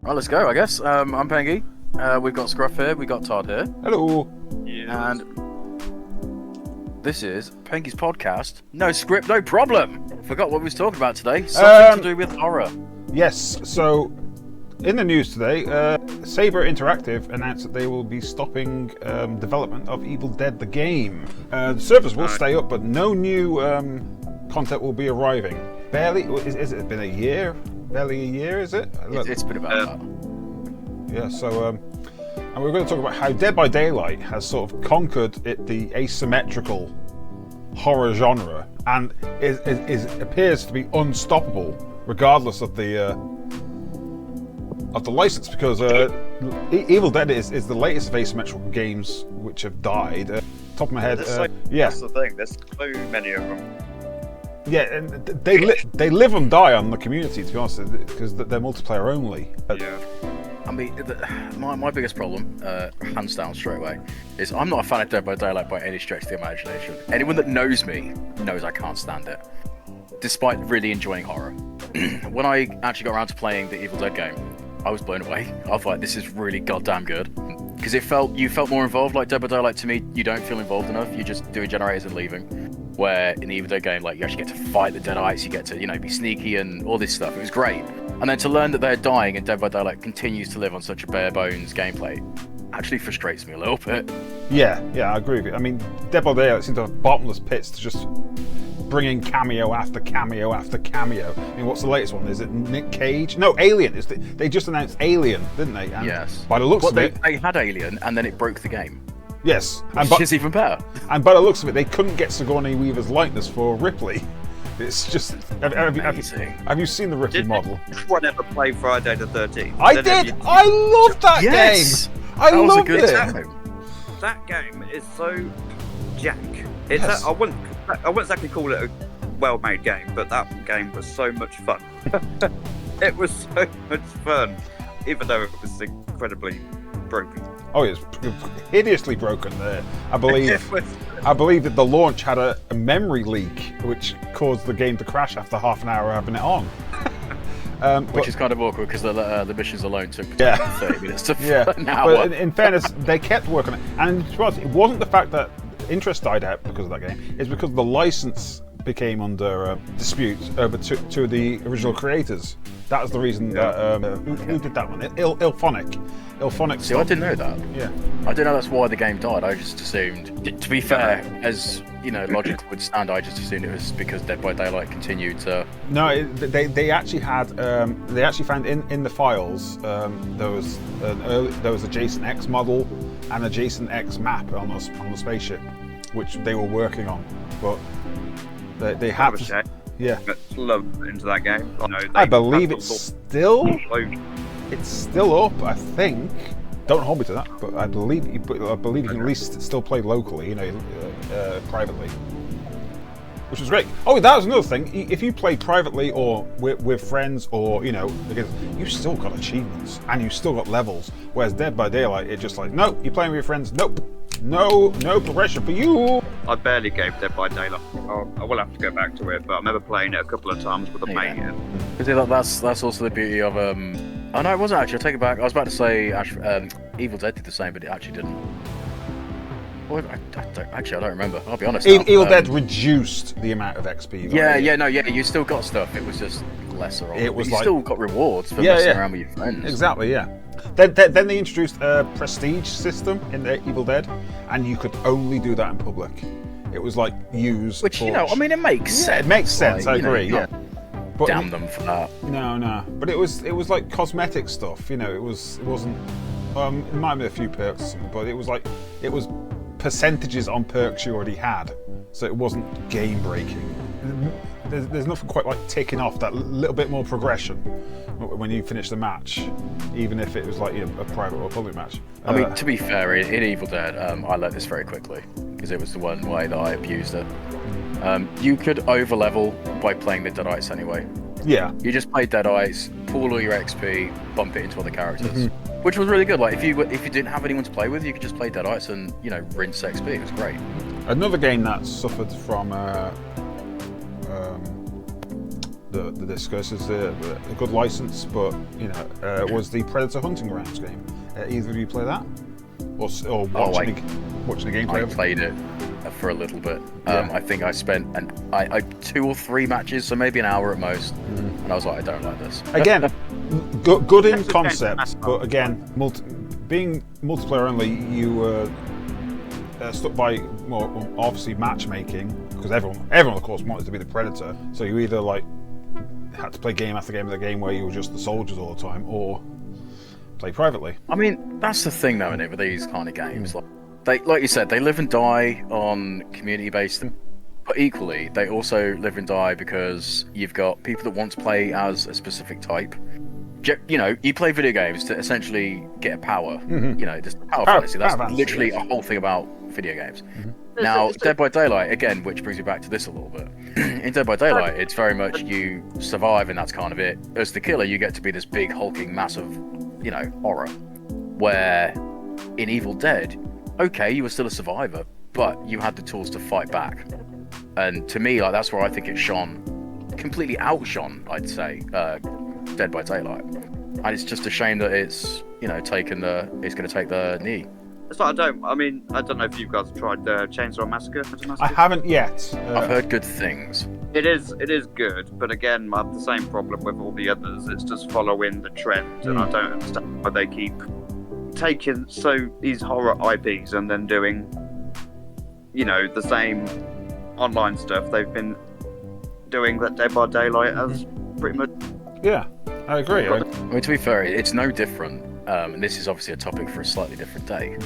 Well, let's go, I guess. I'm Pengy. We've got Scruff here. We've got Todd here. Hello. Yeah. And this is Pengy's podcast. No script, no problem. Forgot what we was talking about today. Something to do with horror. Yes, so in the news today, Saber Interactive announced that they will be stopping development of Evil Dead the game. The servers will stay up, but no new content will be arriving. Barely, is it been a year? Barely a year, is it? It's been about that. Yeah, so, and we're going to talk about how Dead by Daylight has sort of conquered the asymmetrical horror genre and appears to be unstoppable regardless of the license, because Evil Dead is the latest of asymmetrical games which have died. Top of my head, yeah. That's the thing. There's so many of them. Yeah, and they live and die on the community, to be honest, because they're multiplayer only. Yeah. I mean, my biggest problem, hands down straight away, is I'm not a fan of Dead by Daylight by any stretch of the imagination. Anyone that knows me knows I can't stand it, despite really enjoying horror. When I actually got around to playing the Evil Dead game, I was blown away. I was like, this is really goddamn good. Because you felt more involved. Like Dead by Daylight, to me, you don't feel involved enough. You're just doing generators and leaving. Where in the Evil Dead game, like, you actually get to fight the Deadites, you get to, be sneaky and all this stuff. It was great. And then to learn that they're dying and Dead by Daylight continues to live on such a bare bones gameplay actually frustrates me a little bit. Yeah, I agree with you. I mean, Dead by Daylight seems to have bottomless pits to just bring in cameo after cameo after cameo. I mean, what's the latest one? Is it Nick Cage? No, Alien. They just announced Alien, didn't they? And yes. By the looks of it, they had Alien and then it broke the game. Yes, which is even better. And by the looks of it, they couldn't get Sigourney Weaver's likeness for Ripley. It's just. Have you seen the Ripley model? Did anyone ever play Friday the 13th? I did. I loved that game. I loved it. That game is so jank. It's Yes. I wouldn't exactly call it a well-made game, but that game was so much fun. It was so much fun, even though it was incredibly broken. Oh, it's hideously broken there. I believe that the launch had a memory leak, which caused the game to crash after half an hour having it on. Which is kind of awkward because the missions alone took 30 minutes to an hour. But in fairness, they kept working on it. And to be honest, it wasn't the fact that interest died out because of that game. It's because the license became under dispute over two of the original creators. That was the reason that who did that one? Ilphonic. See, I didn't know that. Yeah, I didn't know that's why the game died. I just assumed, to be fair, as logic would stand, I just assumed it was because Dead by Daylight continued to. No, they actually had they actually found in the files there was a Jason X model and a Jason X map on the spaceship, which they were working on, but they had to. Yeah, love into that game. I believe it's still up. I think. Don't hold me to that, but I believe you can at least still play locally, privately, which was great. Oh, that was another thing. If you play privately or with friends, or because you still got achievements and you still got levels. Whereas Dead by Daylight, it's just like, nope, you're playing with your friends. Nope. No progression for you. I barely gave Dead by Daylight. I will have to go back to it, but I remember playing it a couple of times with a mate. Because that's also the beauty of Oh no, it wasn't actually. I take it back. I was about to say Evil Dead did the same, but it actually didn't. Well, I don't remember. I'll be honest. Evil Dead reduced the amount of XP. You still got stuff. It was just lesser. You still got rewards for messing around with your friends. Exactly. Yeah. Then they introduced a prestige system in the Evil Dead, and you could only do that in public. It was like used. Which it makes sense. It makes sense. I agree. Yeah. But damn them for that. No. But it was like cosmetic stuff. It wasn't. It might have been a few perks or something, but it was percentages on perks you already had, so it wasn't game breaking. There's nothing quite like ticking off that little bit more progression when you finish the match, even if it was like a private or public match. I mean, to be fair, in Evil Dead, I learned this very quickly because it was the one way that I abused it. You could over-level by playing the Deadites anyway. Yeah. You just play Deadites, pool all your XP, bump it into other characters, which was really good. Like if you didn't have anyone to play with, you could just play Deadites and rinse XP. It was great. Another game that suffered from the discuss is a good license, but was the Predator Hunting Grounds game. Either of you play that, or watching the gameplay? I played it for a little bit. Yeah. I think I spent 2 or 3 matches, so maybe an hour at most, and I was like, I don't like this. Again, good in concept, but again, being multiplayer only, you were stuck by obviously matchmaking, because everyone of course wanted to be the Predator. So you either had to play game after game after game where you were just the soldiers all the time, or play privately. I mean, that's the thing, though, isn't it, with these kind of games? Like you said, they live and die on community-based, but equally, they also live and die because you've got people that want to play as a specific type. You play video games to essentially get a power. Just power fantasy. That's literally a whole thing about video games. Now, Dead by Daylight, again, which brings me back to this a little bit. In Dead by Daylight, it's very much you survive and that's kind of it. As the killer, you get to be this big, hulking, massive, horror. Where in Evil Dead, okay, you were still a survivor, but you had the tools to fight back. And to me, that's where I think it completely outshone, I'd say, Dead by Daylight. And it's just a shame that it's, it's going to take the knee. So I don't know if you guys have tried Chainsaw Massacre. I haven't yet. I've heard good things. It is good, but again, I have the same problem with all the others. It's just following the trend, and I don't understand why they keep taking these horror IPs and then doing, the same online stuff they've been doing that Dead by Daylight as pretty much. Yeah, I agree. I mean, to be fair, it's no different. And this is obviously a topic for a slightly different day,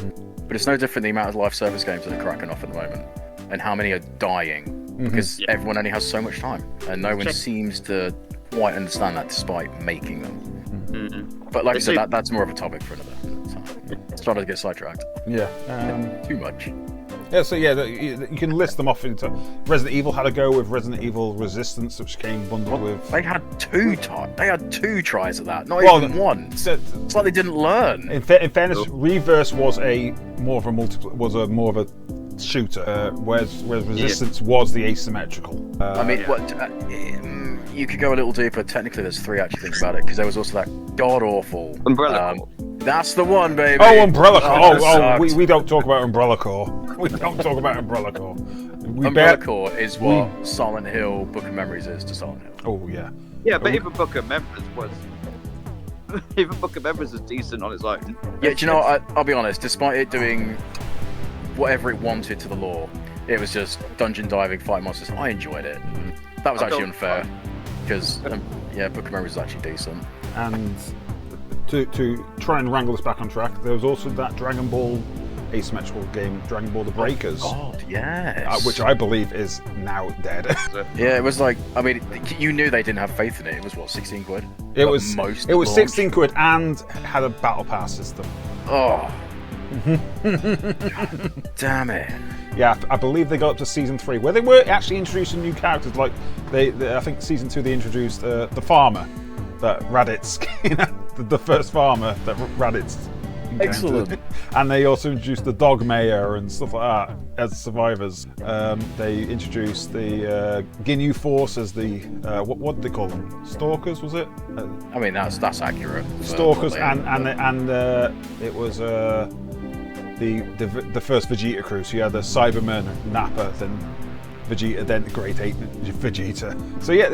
but it's no different the amount of live service games that are cracking off at the moment, and how many are dying because everyone only has so much time, and no one seems to quite understand that despite making them. But like I said, that's more of a topic for another time. It's trying to get sidetracked. Yeah. Too much. Yeah, so you can list them off into... Resident Evil had a go with Resident Evil Resistance, which came bundled with... They had 2 tries at that, not even one. It's like they didn't learn. In fairness, Reverse was more of a shooter, whereas Resistance was the asymmetrical. You could go a little deeper. Technically, there's 3 actually. Think about it, because there was also that god awful Umbrella. That's the one, baby. Oh, Umbrella Corps. We don't talk about Umbrella Corps. We don't talk about Umbrella Corps. Umbrella Corps is what Silent Hill Book of Memories is to Silent Hill. Oh yeah. Yeah, but even Book of Memories is decent on its own. Yeah, do you know what? I'll be honest. Despite it doing whatever it wanted to the lore, it was just dungeon diving, fight monsters. I enjoyed it. That was actually unfair because Book of Memories is actually decent. And to try and wrangle us back on track, there was also that Dragon Ball asymmetrical game, Dragon Ball The Breakers. Oh God, yes. Which I believe is now dead. Yeah, it was you knew they didn't have faith in it. It was what, 16 quid? It was 16 quid and had a battle pass system. Oh. Damn it. Yeah, I believe they got up to season 3, where they were actually introducing new characters. Like I think season 2 they introduced the farmer that Raditz, the first farmer that Raditz encountered. Excellent. And they also introduced the dog mayor and stuff like that as survivors. They introduced the Ginyu Force as the what did they call them? Stalkers, was it? I mean that's accurate. Stalkers and it was the first Vegeta crew. So you had the Cyberman, Nappa, then Vegeta, then the Great Ape Vegeta. So yeah,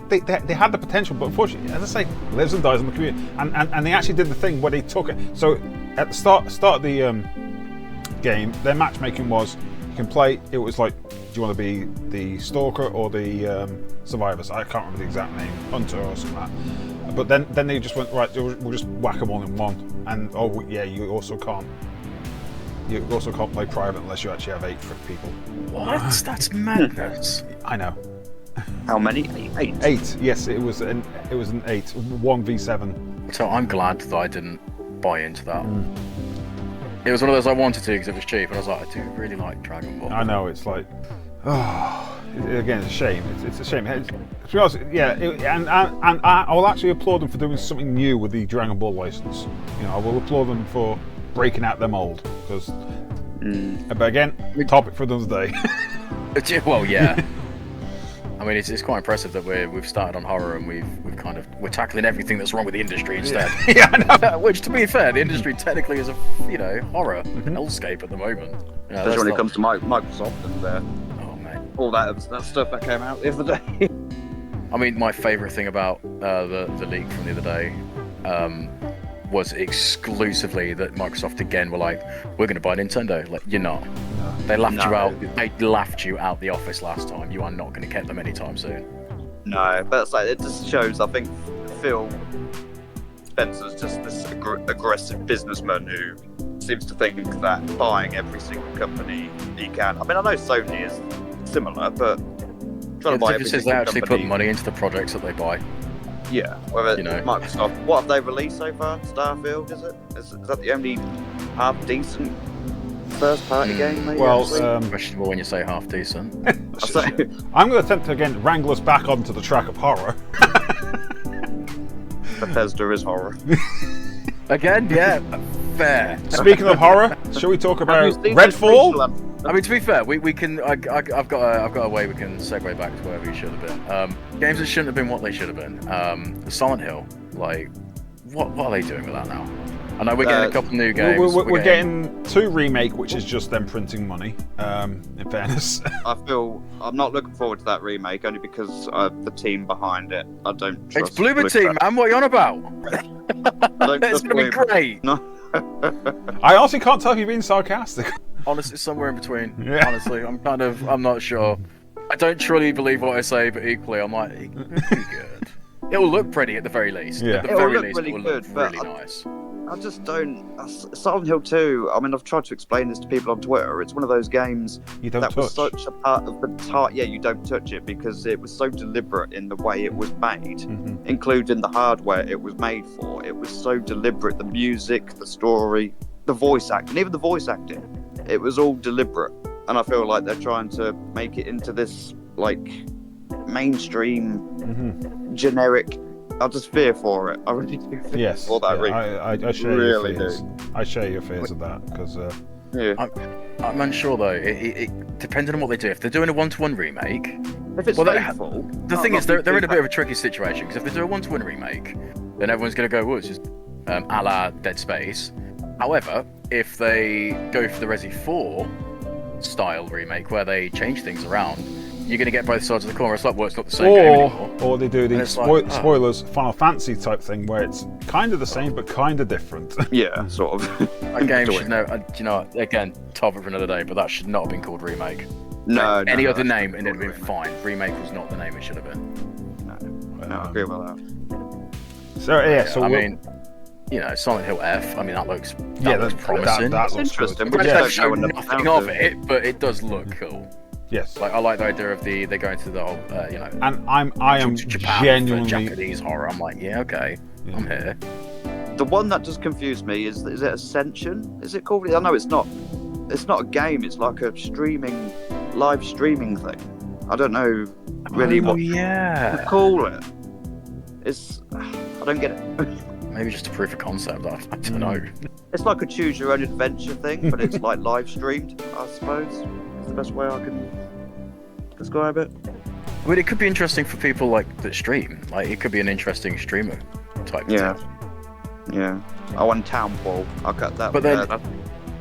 they had the potential, but unfortunately, as I say, lives and dies on the community. And they actually did the thing where they took it. So at the start of the game, their matchmaking was you can play. It was like, do you want to be the Stalker or the Survivor? So I can't remember the exact name, Hunter or something like that. But then they just went, right, we'll just whack them all in one. And you also can't. You also can't play private unless you actually have 8 people. What? That's madness. I know. How many? 8. 8. Yes, it was an 8. 1v7. So I'm glad that I didn't buy into that. It was one of those I wanted to because it was cheap, and I was like, I do really like Dragon Ball. I know, it's like, again, it's a shame. It's a shame. To be honest, yeah, and I will actually applaud them for doing something new with the Dragon Ball license. I will applaud them for breaking out their mold, because but again, topic for another day. Well, yeah. I mean, it's quite impressive that we've started on horror and we're tackling everything that's wrong with the industry instead. Yeah, I know. Which, to be fair, the industry technically is a horror hellscape at the moment. Especially when it comes to Microsoft and oh man, all that stuff that came out the other day. I mean, my favourite thing about the leak from the other day was exclusively that Microsoft again were like, we're going to buy Nintendo. Like, you're not. No. They laughed you out. They laughed you out the office last time. You are not going to get them anytime soon. No, but it's like, it just shows, I think, Phil Spencer's just this aggressive businessman who seems to think that buying every single company he can. I mean, I know Sony is similar, but trying to buy every single they actually company, put money into the projects that they buy. Yeah, whether Microsoft. What have they released so far? Starfield, is it? Is that the only half decent first party game? Maybe, well, questionable when you say half decent. I'm going to attempt to again wrangle us back onto the track of horror. Bethesda is horror. Again, yeah, fair. Speaking of horror, shall we talk about Redfall? I mean, to be fair, we can. I've got a way we can segue back to where we should have been. Games that shouldn't have been what they should have been. Silent Hill, like, what are they doing with that now? I know we're getting a couple new games. We're getting 2 remake, which is just them printing money. In fairness, I'm not looking forward to that remake only because the team behind it. I don't trust. It's Bloober Team, man. What are you on about? It's gonna be great. No. I honestly can't tell if you're being sarcastic. Honestly, somewhere in between. Yeah. Honestly, I'm not sure. I don't truly believe what I say, but equally, I'm like, it'll be good. It'll look pretty at the very least. Yeah. At the very least, really it will good, look really nice. I just don't. Silent Hill 2. I mean, I've tried to explain this to people on Twitter. It's one of those games that was such a part of the Yeah, you don't touch it because it was so deliberate in the way it was made, including the hardware it was made for. It was so deliberate. The music, the story, the voice acting, even the voice acting. It was all deliberate, and I feel like they're trying to make it into this like mainstream, generic. I just fear for it. I really do fear for that. I share really your fears. do. I share your fears of that because. I'm unsure though. It depending on what they do. If they're doing a 1-to-1 remake, if it's faithful, the thing is they're in a bit of a tricky situation because if they do a 1-to-1 remake, then everyone's going to go, "Well, it's just a la Dead Space." However, if they go for the Resi 4 style remake where they change things around, you're going to get both sides of the corner. It's like, well, it's not the same game anymore. Or they do the spoilers, Final Fantasy type thing where it's kind of the same but kind of different. Yeah, sort of. A game should know. You know, again, topic for another day, but that should not have been called remake. No, any other name and it'd have been fine. Remake was not the name it should have been. No, I agree with that. So I mean, you know, Silent Hill F. I mean, that looks promising. That looks interesting. But they've shown nothing of it, but it does look cool. Yes. Like I like the idea of they go into the whole, you know. And I am Japan genuinely for Japanese horror. I'm like, yeah, okay, I'm here. The one that just confused me is it Ascension? Is it called? I know it's not. It's not a game. It's like a live streaming thing. I don't know really what to call it. I don't get it. Maybe just a proof of concept. I don't know. It's like a choose your own adventure thing, but it's like live streamed. I suppose is the best way I can describe it. I mean, it could be interesting for people that stream. Like, it could be an interesting streamer type thing. Yeah. I want Townfall. I got that. But then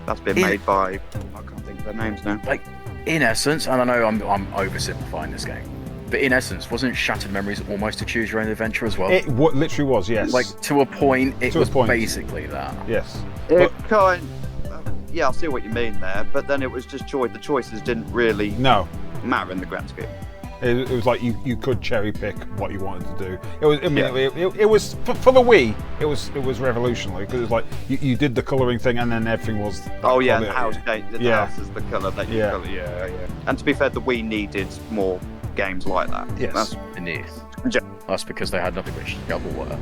that's been made by. I can't think of their names now. Like, in essence, and I know I'm oversimplifying this game, but in essence, wasn't Shattered Memories almost a choose your own adventure as well? It literally was, yes. Like, to a point, it was basically that. Yes. Yeah, I see what you mean there, but then it was just choice. The choices didn't really matter in the grand scheme. It was like you could cherry pick what you wanted to do. It was, I mean, it was for the Wii. It was revolutionary because it was like you did the colouring thing and then everything was. Oh yeah, the house house is the colour that you colour. Yeah. And to be fair, the Wii needed more games like that. Yes, that's because they had nothing but shovelware.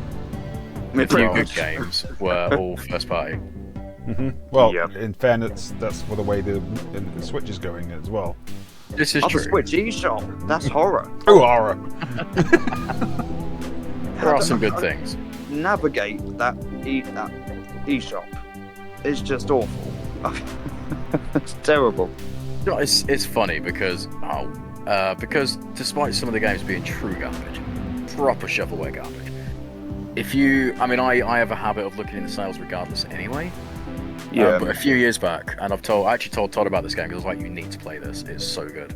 The few good games were all first party. Mm-hmm. Well, in fairness, that's for the way the Switch is going as well. This is true. The Switch eShop, that's horror. Oh, horror. There are some good things. Navigate that eShop is just awful. It's terrible. You know, it's funny because because despite some of the games being true garbage, proper shovelware garbage, I have a habit of looking into sales regardless anyway. Yeah. But a few years back, and I actually told Todd about this game because I was like, you need to play this. It's so good.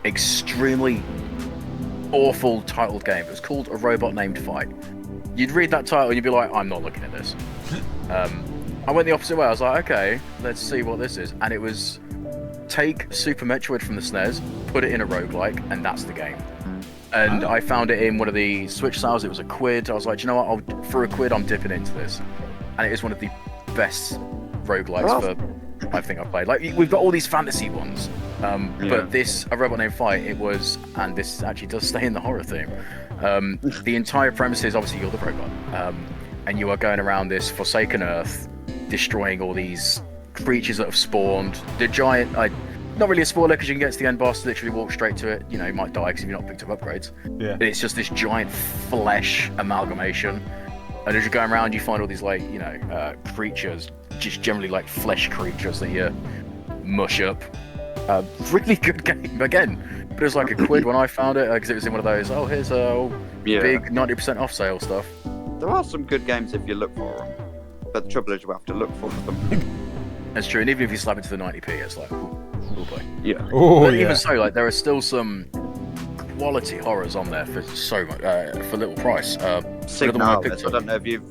Extremely awful titled game. It was called A Robot Named Fight. You'd read that title and you'd be like, I'm not looking at this. I went the opposite way. I was like, okay, let's see what this is. And it was take Super Metroid from the SNES, put it in a roguelike, and that's the game. And I found it in one of the Switch sales. It was £1. I was like, do you know what? For £1, I'm dipping into this. And it is one of the best roguelikes for I think I've played. Like, we've got all these fantasy ones. But this, A Robot Named Fight, it was, and this actually does stay in the horror theme. The entire premise is obviously you're the robot, and you are going around this forsaken Earth, destroying all these creatures that have spawned. The giant, not really a spoiler because you can get to the end boss, literally walk straight to it. You know, you might die because you've not picked up upgrades. Yeah. But it's just this giant flesh amalgamation. And as you're going around, you find all these creatures, just generally like flesh creatures that you mush up. Really good game again, but it was like £1 when I found it because it was in one of those. Oh, here's a big 90% off sale stuff. There are some good games if you look for them, but the trouble is you have to look for them. That's true, and even if you slap it to the 90p, it's like, oh boy. Yeah. Oh, But yeah. even so, like there are still some quality horrors on there for so much for little price. Signalis. I don't know if you've.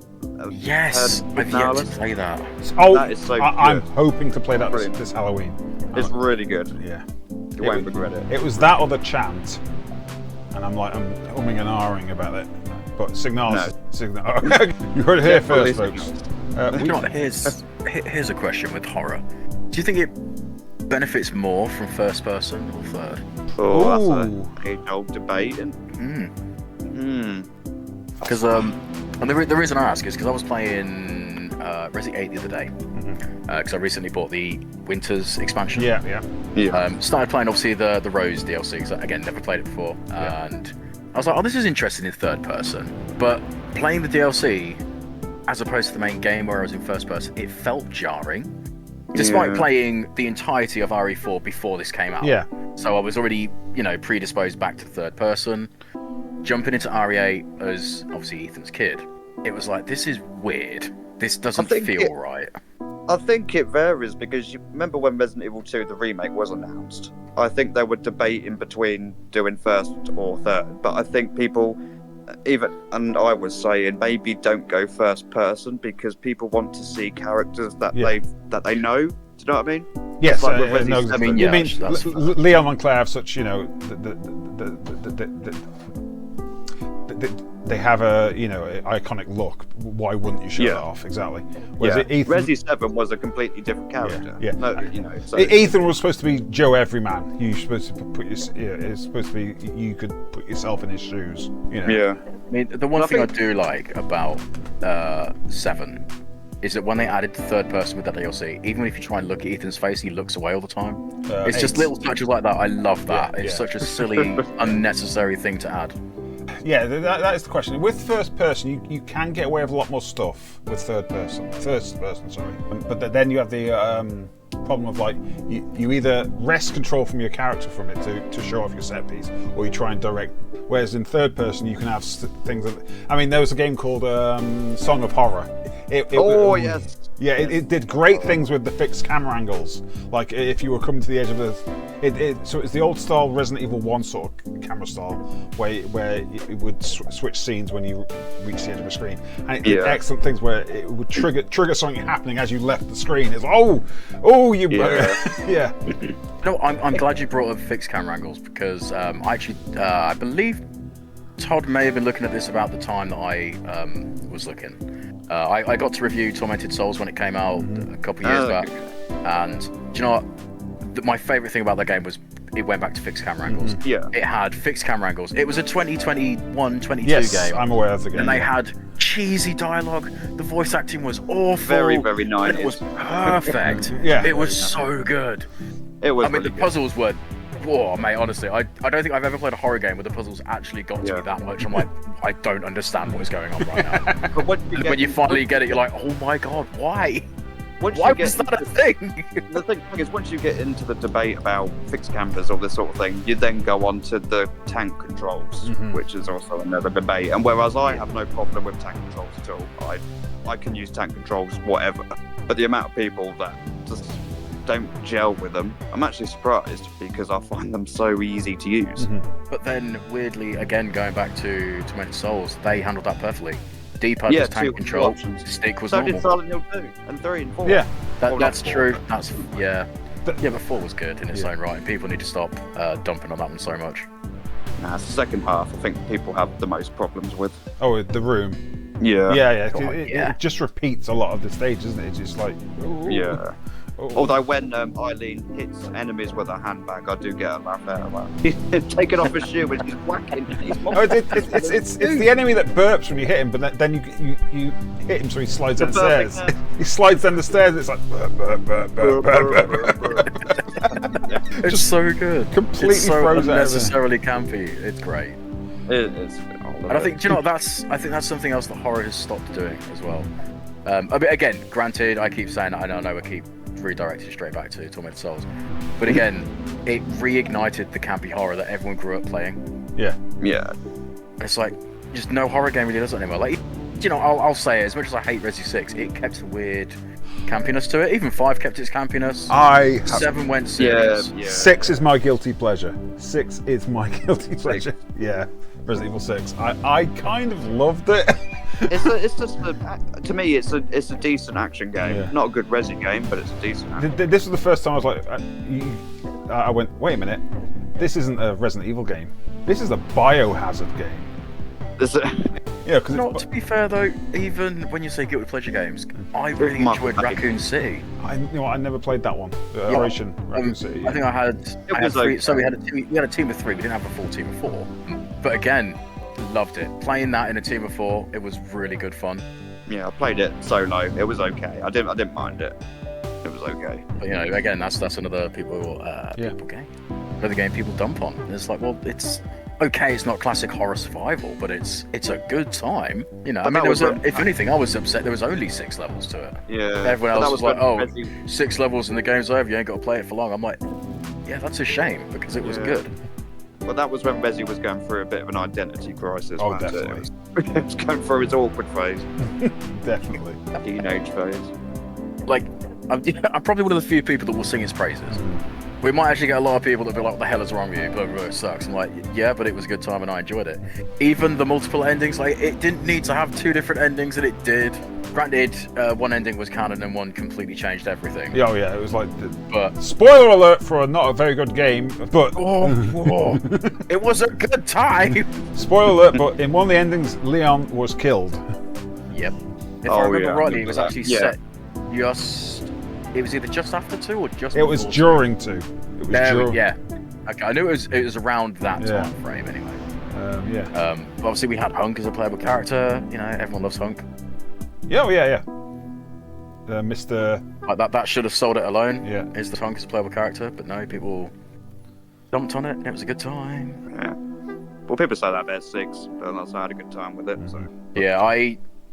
Yes, heard I've yet to Signalis. play that. Oh, That is so I'm good. hoping to play that Brilliant. this Halloween. It's really good. Yeah. You won't regret it. It was that or the chant, and I'm umming and ahhing about it. But Signalis, you heard it here Definitely first, folks. Here's a question with horror. Do you think it benefits more from first person or third? Oh, Ooh. that's a age-old debate. Because and the reason I ask is because I was playing Resident 8 the other day. Because I recently bought the Winters expansion. Yeah. Started playing obviously the Rose DLC. Because again, never played it before, and I was like, oh, this is interesting in third person. But playing the DLC as opposed to the main game where I was in first person, it felt jarring. Despite playing the entirety of RE4 before this came out. Yeah. So I was already, predisposed back to third person. Jumping into RE8 as obviously Ethan's kid, it was like, this is weird. This doesn't feel right. I think it varies because you remember when Resident Evil 2 the remake was announced. I think they were debating between doing first or third, but I think people, and I was saying maybe don't go first person because people want to see characters that they know. Do you know what I mean? Yes, Like with Resident no, Evil. I mean, you mean that's Leon and Claire have such, they have a iconic look. Why wouldn't you show that off? Exactly. Whereas Ethan, Resi 7 was a completely different character. Yeah. No, so Ethan was supposed to be Joe Everyman. You supposed to it's supposed to be you could put yourself in his shoes. Yeah. I mean, the one thing I do like about 7 is that when they added the third person with that DLC, even if you try and look at Ethan's face, he looks away all the time. It's just little touches like that. I love that. It's such a silly, unnecessary thing to add. Yeah, that is the question. With first person, you can get away with a lot more stuff with first person, sorry. But then you have the problem of like you either wrest control from your character from it to show off your set piece, or you try and direct. Whereas in third person, you can have things that. I mean, there was a game called Song of Horror. Yes. Yeah, it did great things with the fixed camera angles. Like if you were coming to the edge of the, so it's the old style Resident Evil 1 sort of camera style, where it would switch scenes when you reach the edge of a screen, and it did excellent things where it would trigger something happening as you left the screen. It's yeah. No, I'm glad you brought up fixed camera angles because I believe Todd may have been looking at this about the time that I was looking. I got to review Tormented Souls when it came out a couple of years back, and do you know what? My favourite thing about that game was it went back to fixed camera angles. Yeah. It had fixed camera angles. It was a 2021, 22 Yes, game. I'm aware of the game. And they had cheesy dialogue. The voice acting was awful. Very, very nice. And it was perfect. Yeah. It was so good. It was. I mean, the puzzles were. Whoa, mate, honestly, I don't think I've ever played a horror game where the puzzles actually got to me that much. I'm like, I don't understand what is going on right now. But when you finally get it, you're like, oh my god, why? Why was that a thing? The thing is, once you get into the debate about fixed campers or this sort of thing, you then go on to the tank controls, which is also another debate. And whereas I have no problem with tank controls at all, I can use tank controls, whatever. But the amount of people that just don't gel with them, I'm actually surprised because I find them so easy to use. But then, weirdly, again, going back to Tormented Souls, they handled that perfectly. D-pad was tank control, stick was normal. So did Silent Hill 2 and 3 and 4. Yeah, that's true. That's but 4 was good in its own right. People need to stop dumping on that one so much. Nah, it's the second half. I think people have the most problems with. Oh, the room. Yeah. It just repeats a lot of the stage, doesn't it? It's just like. Ooh. Yeah. Although when Eileen hits enemies with her handbag, I do get a laugh out of that. He's taken off his shoe and he's whacking. It's the enemy that burps when you hit him, but then you hit him so he slides down the stairs. He slides down the stairs. It's like burp, burp, burp, burp, burp, burp, burp. It's so good. Completely it's so frozen. Unnecessarily campy. It's great. It is. And I think, do you know what, I think that's something else that horror has stopped doing as well. I mean, again, granted, I keep saying that, I know I keep redirected straight back to Tormented Souls, but again, it reignited the campy horror that everyone grew up playing. Yeah. It's like just no horror game really does it anymore. Like, you know, I'll say it, as much as I hate Resi 6, it kept a weird campiness to it. Even 5 kept its campiness. 7 went serious. Yeah. 6 is my guilty pleasure. 6 is my guilty pleasure. Yeah. Resident Evil 6. I kind of loved it. It's just to me, it's a decent action game. Yeah. Not a good Resi game, but it's a decent action game. This was the first time I was like, I went, wait a minute, this isn't a Resident Evil game. This is a Biohazard game. Yeah, because to be fair though, even when you say guilty pleasure games, I really enjoyed Raccoon City. I never played that one. Operation Raccoon City. I think I had 3. So we had a team of 3. We didn't have a full team of 4. But again, loved it. Playing that in a team of 4, it was really good fun. Yeah, I played it solo. It was okay. I didn't mind it. It was okay. But you know, again, that's another people game. Another game people dump on. And it's like, well, it's okay. It's not classic horror survival, but it's a good time. You know, I mean, if anything, I was upset there was only 6 levels to it. Yeah. Everyone else was like, 6 levels and the game's over. You ain't got to play it for long. I'm like, yeah, that's a shame because it was good. Well, that was when Resi was going through a bit of an identity crisis. Oh, definitely. It was going through his awkward phase. Definitely. Teenage phase. Like, I'm probably one of the few people that will sing his praises. We might actually get a lot of people that be like, what the hell is wrong with you? Blah, blah, blah, it sucks. I'm like, yeah, but it was a good time and I enjoyed it. Even the multiple endings, like, it didn't need to have 2 different endings, and it did. Granted, one ending was canon and one completely changed everything. Oh yeah, it was like, but spoiler alert for not a very good game, but it was a good time. Spoiler alert, but in one of the endings, Leon was killed. Yep. If I remember rightly, it was actually set it was either just after 2 or just before. It was during 2. It was during. Yeah. Okay, I knew it was around that time frame anyway. Obviously we had Hunk as a playable character. You know, everyone loves Hunk. Yeah. Mr. Like that should have sold it alone. Yeah. Is the Hunk as a playable character, but no, people dumped on it. It was a good time. Yeah. Well, people say that about 6, but I had a good time with it. So. Yeah,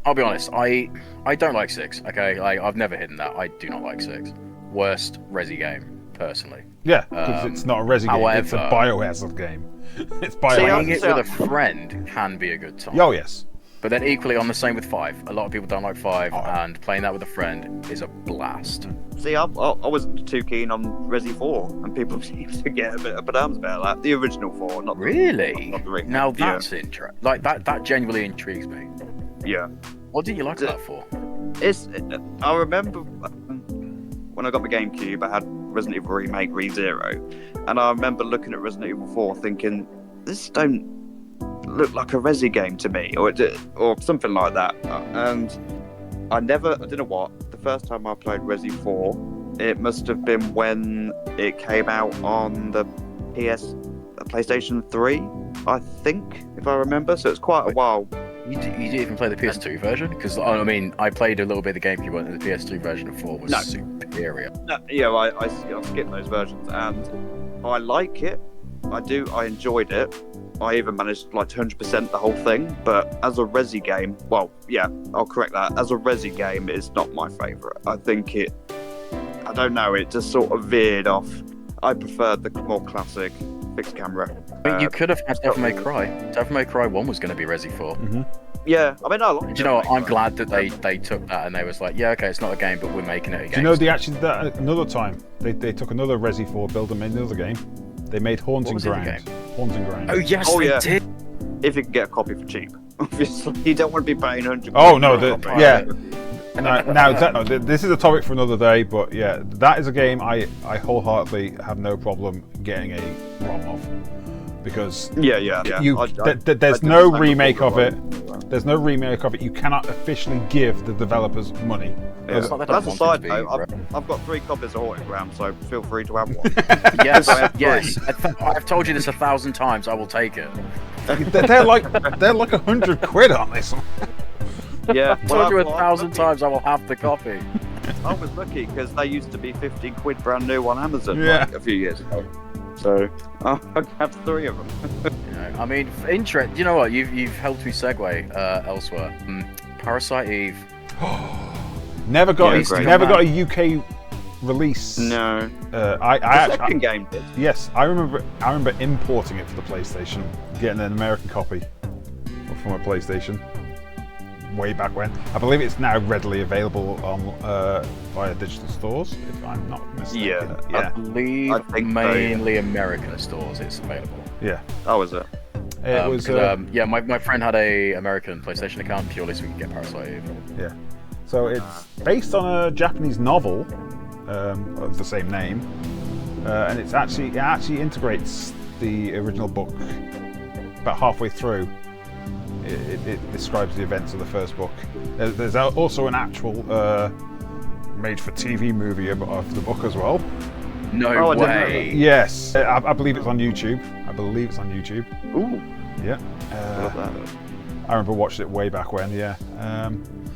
I'll be honest. I don't like 6. Okay, like I've never hidden that. I do not like 6. Worst Resi game, personally. Yeah, because it's not a Resi game. It's a Biohazard game. It's Biohazard. Playing it with a friend can be a good time. Oh yes. But then equally on the same with 5. A lot of people don't like 5, and playing that with a friend is a blast. See, I wasn't too keen on Resi 4, and people seem to get a bit up in arms about that. The original 4, not the really. Not the remake. Now that's interesting. Like that genuinely intrigues me. Yeah. What did you like that for? I remember when I got my GameCube, I had Resident Evil Remake ReZero, and I remember looking at Resident Evil 4 thinking, this don't look like a Resi game to me, or something like that. And I don't know what, the first time I played Resi 4, it must have been when it came out on the PlayStation 3, I think, if I remember, so it's quite a while. You didn't even play the PS2 version? Because, I mean, I played a little bit of the GameCube one, and the PS2 version of 4 was superior. No, yeah, I skipped those versions, and I like it. I enjoyed it, I even managed like 100% the whole thing. But as a Resi game, well, yeah, I'll correct that. As a Resi game, it's not my favourite. I think I don't know, it just sort of veered off. I preferred the more classic fixed camera. I mean, you could have had Devil May Cry. Devil May Cry 1 was going to be Resi 4. Yeah, I mean, I like. Do you know what? I'm glad that they took that and they was like, yeah, okay, it's not a game, but we're making it a game. Do you know they actually did that another time? They took another Resi 4 build and made another game. They made Haunting Ground. Haunting Ground. Oh yes, they did. If you can get a copy for cheap, obviously you don't want to be paying 100. Oh no, yeah. Now this is a topic for another day, but yeah, that is a game I wholeheartedly have no problem getting a ROM of, because there's no remake of it. There's no remake of it. You cannot officially give the developers money. Yeah. That's a side note. I've got 3 copies of Haunting Ground, so feel free to have one. yes. I've told you this 1,000 times. I will take it. They're like £100, aren't they? Yeah, I've told you 1,000 times. I will have the copy. I was lucky because they used to be 15 quid brand new on Amazon like a few years ago. So I have 3 of them. I mean, you know what? You've helped me segue elsewhere. Parasite Eve. Never got a UK release. No. Second game did. Yes, I remember importing it for the PlayStation, getting an American copy from a PlayStation way back when. I believe it's now readily available on via digital stores, if I'm not mistaken. I believe mainly American stores it's available. Yeah. How was it? It was. My friend had a American PlayStation account purely so we could get Parasite Eve. Yeah. So it's based on a Japanese novel of the same name, and it actually integrates the original book about halfway through. It describes the events of the first book. There's also an actual made-for-TV movie of the book as well. No way. Yes, I believe it's on YouTube. Ooh. Yeah. I remember watching it way back when. Yeah. I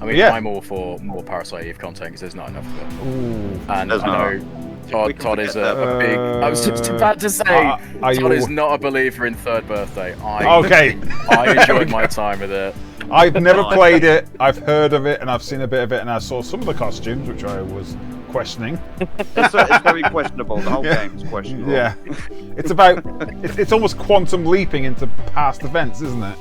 mean, I'm all for more Parasite Eve content because there's not enough of it. Ooh. And I know Todd is a big. I was just about to say, Todd is not a believer in Third Birthday. I enjoyed my time with it. I've never played it. I've heard of it and I've seen a bit of it, and I saw some of the costumes, which I was questioning. It's very questionable. The whole game's questionable. Yeah, it's almost quantum leaping into past events, isn't it?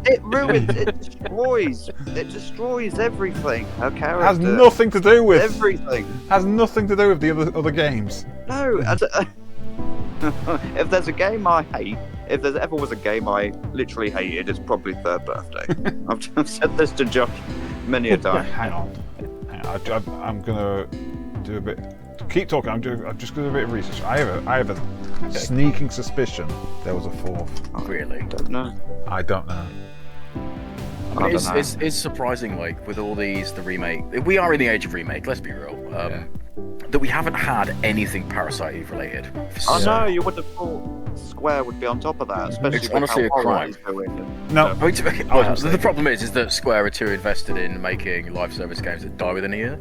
It ruins. It destroys everything. Her character has nothing to do with everything. Has nothing to do with the other games. No. If there's a game I hate, if there ever was a game I literally hated, it's probably Third Birthday. I've said this to Josh many a time. Hang on. I'm gonna do a bit. Keep talking. I'm just gonna do a bit of research. I have a sneaking suspicion there was a 4th. Really? I don't know. I mean, it's surprising, like, with all the remake. We are in the age of remake, let's be real. That we haven't had anything Parasite Eve related. I know, you would have thought Square would be on top of that, especially it's honestly a crime. No. The problem is that Square are too invested in making live service games that die within a year.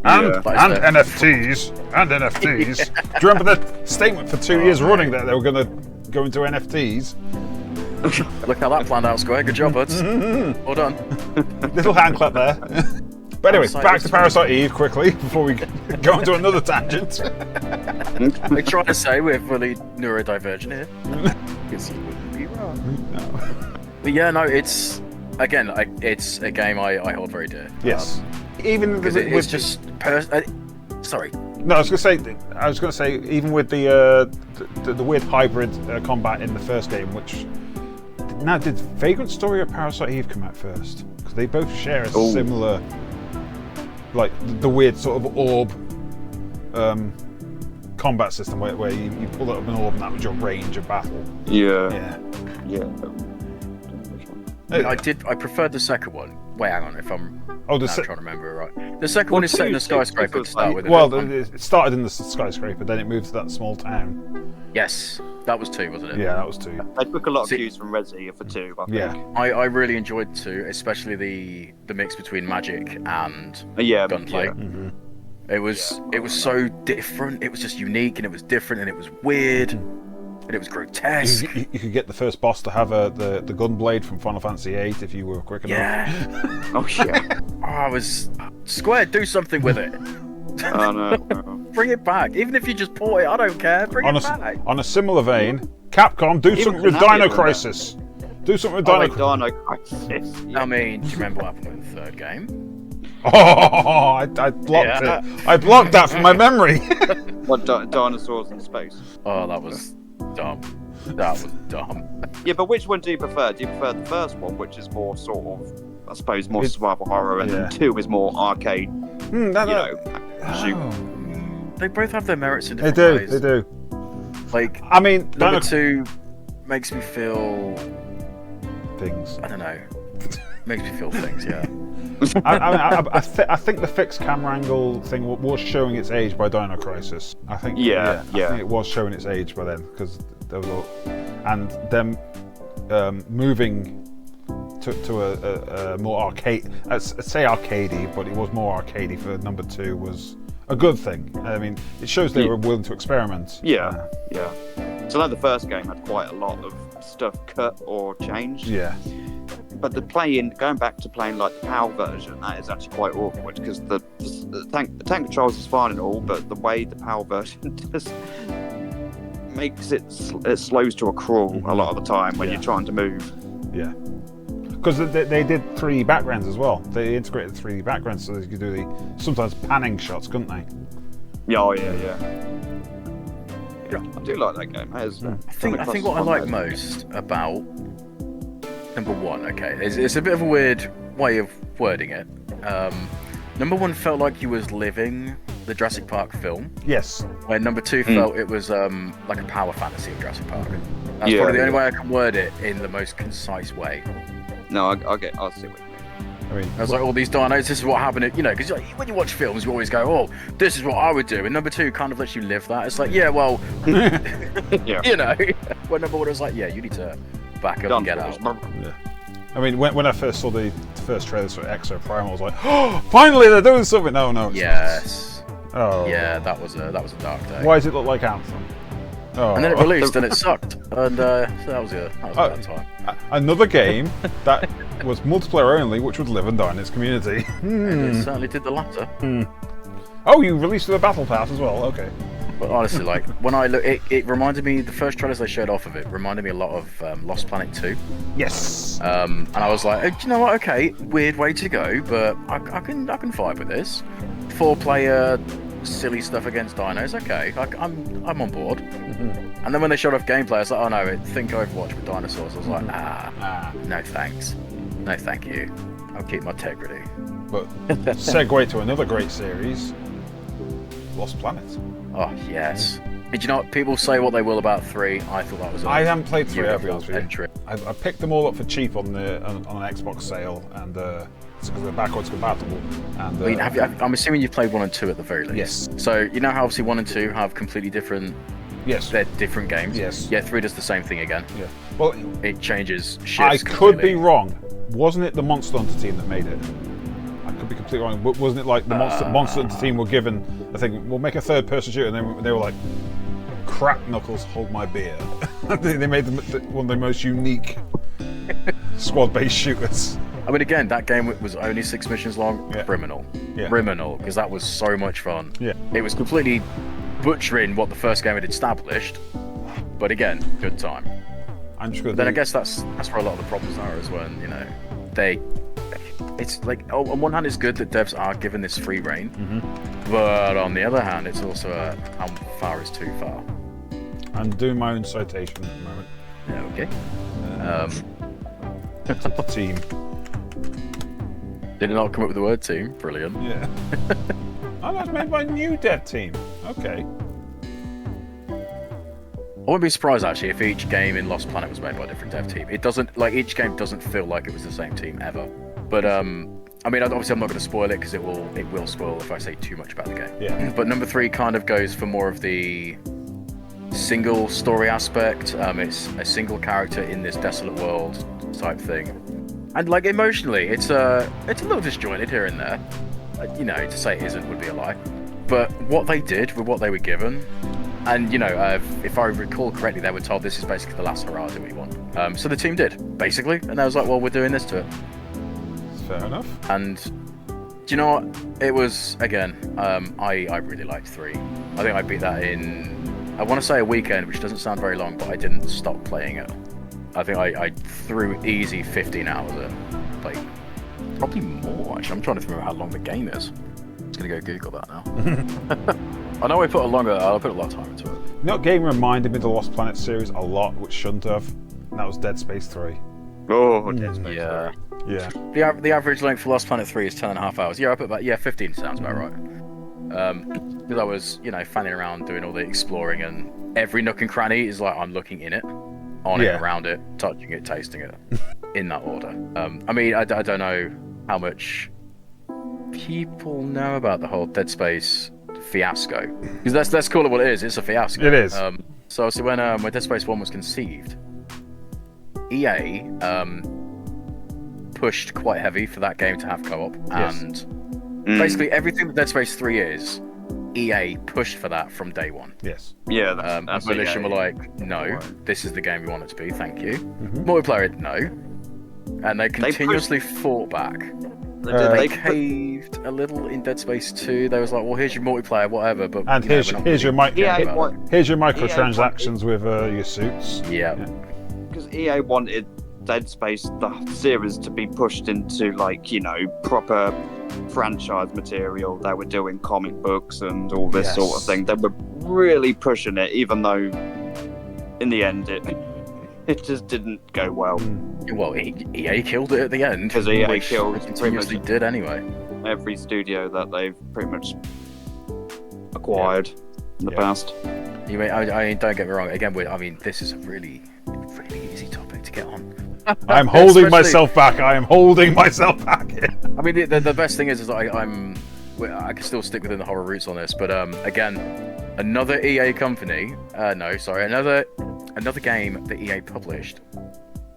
And NFTs. Do you remember the statement for 2 years running that they were going to go into NFTs? Look how that planned out, Square. Good job, buds. Well done. Little hand clap there. But anyway, back to Parasite Eve quickly before we go into another tangent. We're trying to say we're fully neurodivergent here. Because you wouldn't be wrong. No. But yeah, no, it's it's a game I hold very dear. Yes. Even because it's just sorry. No, I was going to say even with the weird hybrid combat in the first game, which now did Vagrant Story or Parasite Eve come out first? Because they both share a similar, like the weird sort of orb combat system where you pull up an orb and that was your range of battle. Yeah. I preferred the second one. Wait, hang on, if I'm trying to remember it right. The second one is set in a skyscraper to start with. Well, it started in the skyscraper, then it moved to that small town. Yes, that was 2, wasn't it? Yeah, that was 2. They took a lot of cues from Resi for 2, I think. Yeah. I really enjoyed 2, especially the mix between magic and gunplay. Yeah. Mm-hmm. It was so different. It was just unique and it was different and it was weird. and it was grotesque. You could get the first boss to have the gun blade from Final Fantasy VIII if you were quick enough. Yeah. Oh yeah. I was Square. Do something with it. Oh no. Bring it back. Even if you just port it, I don't care. Bring it back. On a similar vein, Capcom, do something with Dino Crisis. Do something with Dino Crisis. I mean, do you remember what happened with the third game? Oh, I blocked it. I blocked that from my memory. What, dinosaurs in space? Oh, that was dumb. That was dumb. Yeah, but which one do you prefer? Do you prefer the first one, which is more sort of, I suppose, more survival horror, and then 2 is more arcade, shoot? They both have their merits in different ways. They do. Like, I mean, number 2 makes me feel things. I don't know. Makes me feel things, yeah. I think the fixed camera angle thing was showing its age by Dino Crisis. I think. I think it was showing its age by then because there was and them moving to a more arcade. I'd say arcadey, but it was more arcadey for number 2 was a good thing. I mean, it shows they were willing to experiment. Yeah. So like the first game had quite a lot of stuff cut or changed. Yeah. But going back to playing like the PAL version, that is actually quite awkward because the tank controls is fine and all, but the way the PAL version just makes it slows to a crawl a lot of the time when you're trying to move. Yeah. Because they did 3D backgrounds as well. They integrated 3D backgrounds so they could do the sometimes panning shots, couldn't they? Yeah, I do like that game. I think what I like most about number 1, okay, it's a bit of a weird way of wording it. Number 1 felt like you was living the Jurassic Park film. Yes. Where number 2 felt it was like a power fantasy of Jurassic Park. That's probably the only way I can word it in the most concise way. No, I'll see what you mean. I mean, I was like, all these dinos, this is what happened, because when you watch films, you always go, oh, this is what I would do. And number 2 kind of lets you live that. It's like, yeah, well, when number 1 was like, yeah, you need to back up and get out. Yeah. I mean, when I first saw the first trailers for Exo Prime, I was like, oh, finally they're doing something. No, it's not. Oh. Yeah, that was a dark day. Why does it look like Anthem? Oh. And then it released and it sucked. And so that was a bad time. Another game that was multiplayer only, which would live and die in its community. And it certainly did the latter. Oh, you released the Battle Pass as well. Okay. But honestly, like when I look, it reminded me. The first trailers they showed off of it reminded me a lot of Lost Planet 2. Yes. And I was like, do you know what? Okay, weird way to go, but I can vibe with this. 4-player silly stuff against dinos. Okay, I'm on board. And then when they showed off gameplay, I was like, oh no, think Overwatch with dinosaurs. I was like, no thanks, no thank you. I'll keep my integrity. But segue to another great series, Lost Planet. Oh yes. Did you know what? People say what they will about 3. I thought that was. I haven't played 3. I'll be honest with you. Entry. I picked them all up for cheap on an Xbox sale, and because they're backwards compatible. And I mean, I'm assuming you've played 1 and 2 at the very least. Yes. So you know how obviously 1 and 2 have completely different. Yes. They're different games. Yes. Yeah, 3 does the same thing again. Yeah. Well, it changes. I could be wrong. Wasn't it the Monster Hunter team that made it? I could be completely wrong. But wasn't it like the Monster Hunter team were given the thing? We'll make a third-person shooter, and then they were like, "Crack knuckles, hold my beer." They made one of the most unique squad-based shooters. I mean, again, that game was only 6 missions long. Yeah. Criminal, because that was so much fun. Yeah. It was completely butchering what the first game had established, but again, good time. I'm just gonna. Then I guess that's where a lot of the problems are, is when it's like, on one hand, it's good that devs are given this free reign, but on the other hand, it's also how far is too far. I'm doing my own citation at the moment. Yeah, okay. Team. Did it not come up with the word team? Brilliant. Yeah. Oh, that's made by a new dev team. Okay. I wouldn't be surprised actually if each game in Lost Planet was made by a different dev team. It doesn't, like, each game doesn't feel like it was the same team ever. But I mean, obviously I'm not going to spoil it because it will spoil if I say too much about the game. Yeah. But number 3 kind of goes for more of the single story aspect. It's a single character in this desolate world type thing, and like emotionally, it's a little disjointed here and there. To say it isn't would be a lie. But what they did with what they were given, And if I recall correctly, they were told this is basically the last hurrah that we want. So the team did, basically, and they was like, well, we're doing this to it. Fair enough. And do you know what? It was, again, I really liked 3. I think I beat that in, I want to say a weekend, which doesn't sound very long, but I didn't stop playing it. I think I threw easy 15 hours in. Like, probably more, actually. I'm trying to remember how long the game is. I'm just going to go Google that now. I know I put a lot of time into it. You know what game reminded me of the Lost Planet series a lot, which shouldn't have? And that was Dead Space 3. Oh, Dead Space 3. Yeah. The average length for Lost Planet 3 is 10.5 hours. Yeah, I put about 15 sounds about right. Because I was, fanning around doing all the exploring, and every nook and cranny is like I'm looking in it, on it, around it, touching it, tasting it, in that order. I mean, I don't know how much people know about the whole Dead Space fiasco, because let's call it what it is. It's a fiasco. It is. So obviously when Dead Space 1 was conceived, EA pushed quite heavy for that game to have co-op, and basically everything that Dead Space 3 is, EA pushed for that from day one. Yes. Yeah. That's Volition were like, no, this is the game we want it to be. Thank you. Multiplayer, no, and they continuously fought back. They caved a little in Dead Space 2. They was like, well, here's your multiplayer, whatever. But and here's your microtransactions with your suits. Yeah. Because EA wanted Dead Space, the series, to be pushed into proper franchise material. They were doing comic books and all this sort of thing. They were really pushing it, even though in the end it just didn't go well. Well, EA killed it at the end. Because EA killed continuously did anyway. Every studio that they've pretty much acquired in the past. You mean, I don't get me wrong. Again, this is a really, really easy topic to get on. I'm holding myself back. I am holding myself back here. I mean, the best thing is that I can still stick within the horror roots on this, but again, another EA company. Another game that EA published,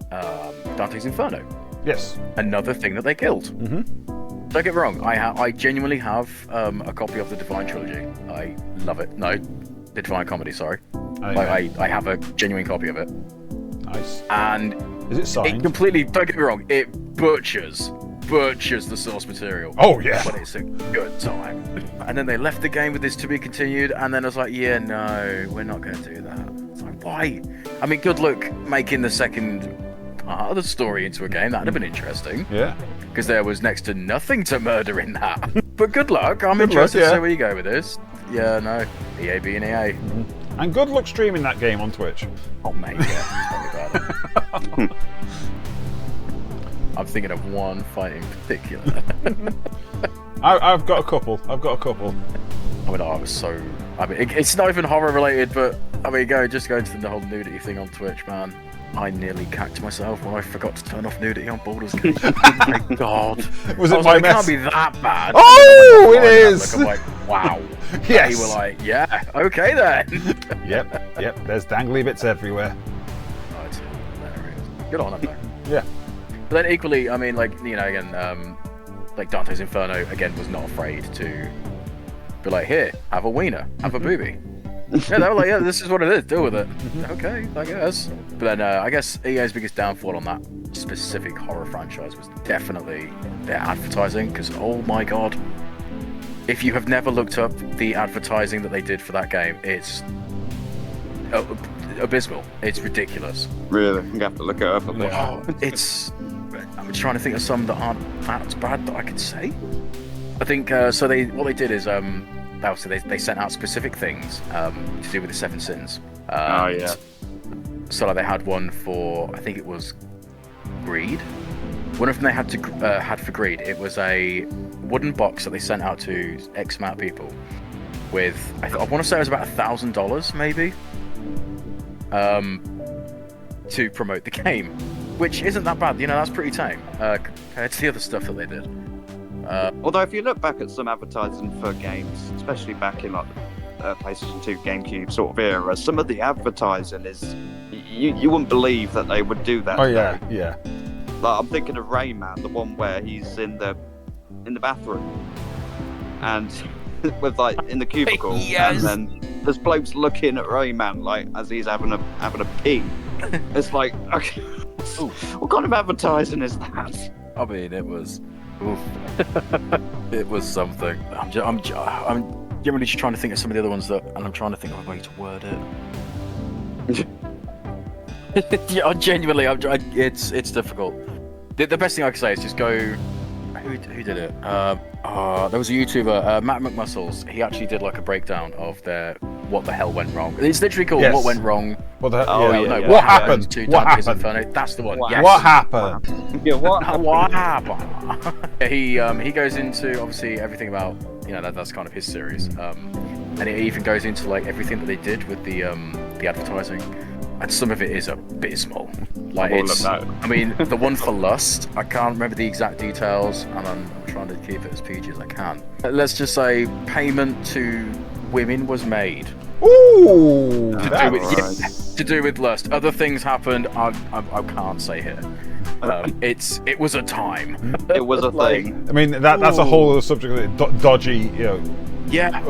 Dante's Inferno. Yes. Another thing that they killed. Don't get me wrong, I genuinely have a copy of the Divine Trilogy. I love it. No, the Divine Comedy, sorry. I have a genuine copy of it. Nice. And is it signed? It completely, don't get me wrong, it butchers the source material. Oh, yeah. But it's a good time. And then they left the game with this to be continued, and then I was like, yeah, no, we're not going to do that. It's like, why? I mean, good luck making the second part of the story into a game. That'd have been interesting. Yeah. Because there was next to nothing to murder in that. But good luck. I'm interested to see where you go with this. Yeah, no. EA being EA. And good luck streaming that game on Twitch. Oh, mate, yeah. Tell me about it. I'm thinking of one fight in particular. I've got a couple. I mean, it's not even horror related, but I mean, just going to the whole nudity thing on Twitch, man. I nearly cacked myself when I forgot to turn off nudity on Baldur's Gate. Oh my god. It can't be that bad. Oh, it is! I'm like, wow. Yes. They were like, yeah, okay then. Yep, there's dangly bits everywhere. Oh, it's hilarious. Good on them, though. Yeah. But then equally, I mean, again, like Dante's Inferno, again, was not afraid to be like, here, have a wiener, have a boobie. Yeah, they were like, yeah, this is what it is, deal with it. Okay, I guess. But then I guess EA's biggest downfall on that specific horror franchise was definitely their advertising, because oh my god, if you have never looked up the advertising that they did for that game, it's abysmal. It's ridiculous. Really? You have to look it up. I'm trying to think of some that aren't that bad that I could say. I think so. What they did is they sent out specific things to do with the Seven Sins. So they had one for, I think it was greed. One of them they had for greed. It was a wooden box that they sent out to X amount of people with, I want to say it was about $1,000 maybe, to promote the game, which isn't that bad. That's pretty tame compared to the other stuff that they did. Although if you look back at some advertising for games, especially back in like the PlayStation 2, GameCube sort of era, some of the advertising is you wouldn't believe that they would do that. Oh yeah, yeah. Like, I'm thinking of Rayman, the one where he's in the bathroom and with in the cubicle, yes. and then there's blokes looking at Rayman like as he's having a pee. It's like, okay, what kind of advertising is that? I mean, it was, oof. It was something. I'm generally just trying to think of some of the other ones and I'm trying to think of a way to word it. Yeah, genuinely, it's difficult. The best thing I can say is just go. Who did it? There was a YouTuber, Matt McMuscles. He actually did like a breakdown of their what the hell went wrong. It's literally called What Went Wrong. What the hell? Oh, yeah. yeah. What happened? To What Dante's happened? Inferno. That's the one. What Yes. What happened? Yeah, what happened? What happened? He goes into obviously everything about that's kind of his series, and it even goes into like everything that they did with the advertising, and some of it is abysmal. Like I mean, the one for Lust, I can't remember the exact details, and I'm trying to keep it as PG as I can. Let's just say payment to women was made. Ooh, To do with Lust. Other things happened. I can't say here. It was a time. It was a thing. I mean, that's a whole other subject. Dodgy, Yeah.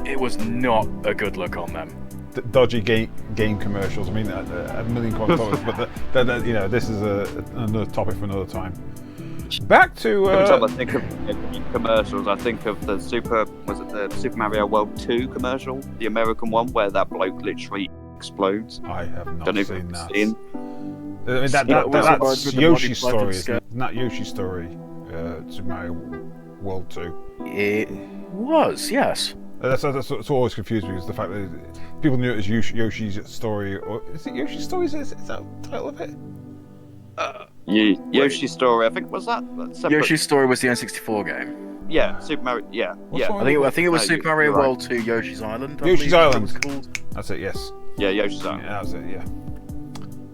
It was not a good look on them. Dodgy game commercials. I mean, a million $1, but this is another topic for another time. Back to. Every time I think of commercials, I think of the Super Mario World 2 commercial, the American one, where that bloke literally explodes. I have not seen that. I mean, that's Yoshi's story, isn't it? Not Yoshi's story. Super Mario World 2. It was, yes. That's always confused me, is the fact that people knew it as Yoshi's story, or is it Yoshi's story? Is that the title of it? Yoshi's Story, I think, was that? Yoshi's Story was the N64 game. Yeah, Super Mario. Yeah. I think it was Super Mario World 2 Yoshi's Island. Yoshi's Island. That's it. Yes. Yeah, Yoshi's Island. Yeah, that's it. Yeah.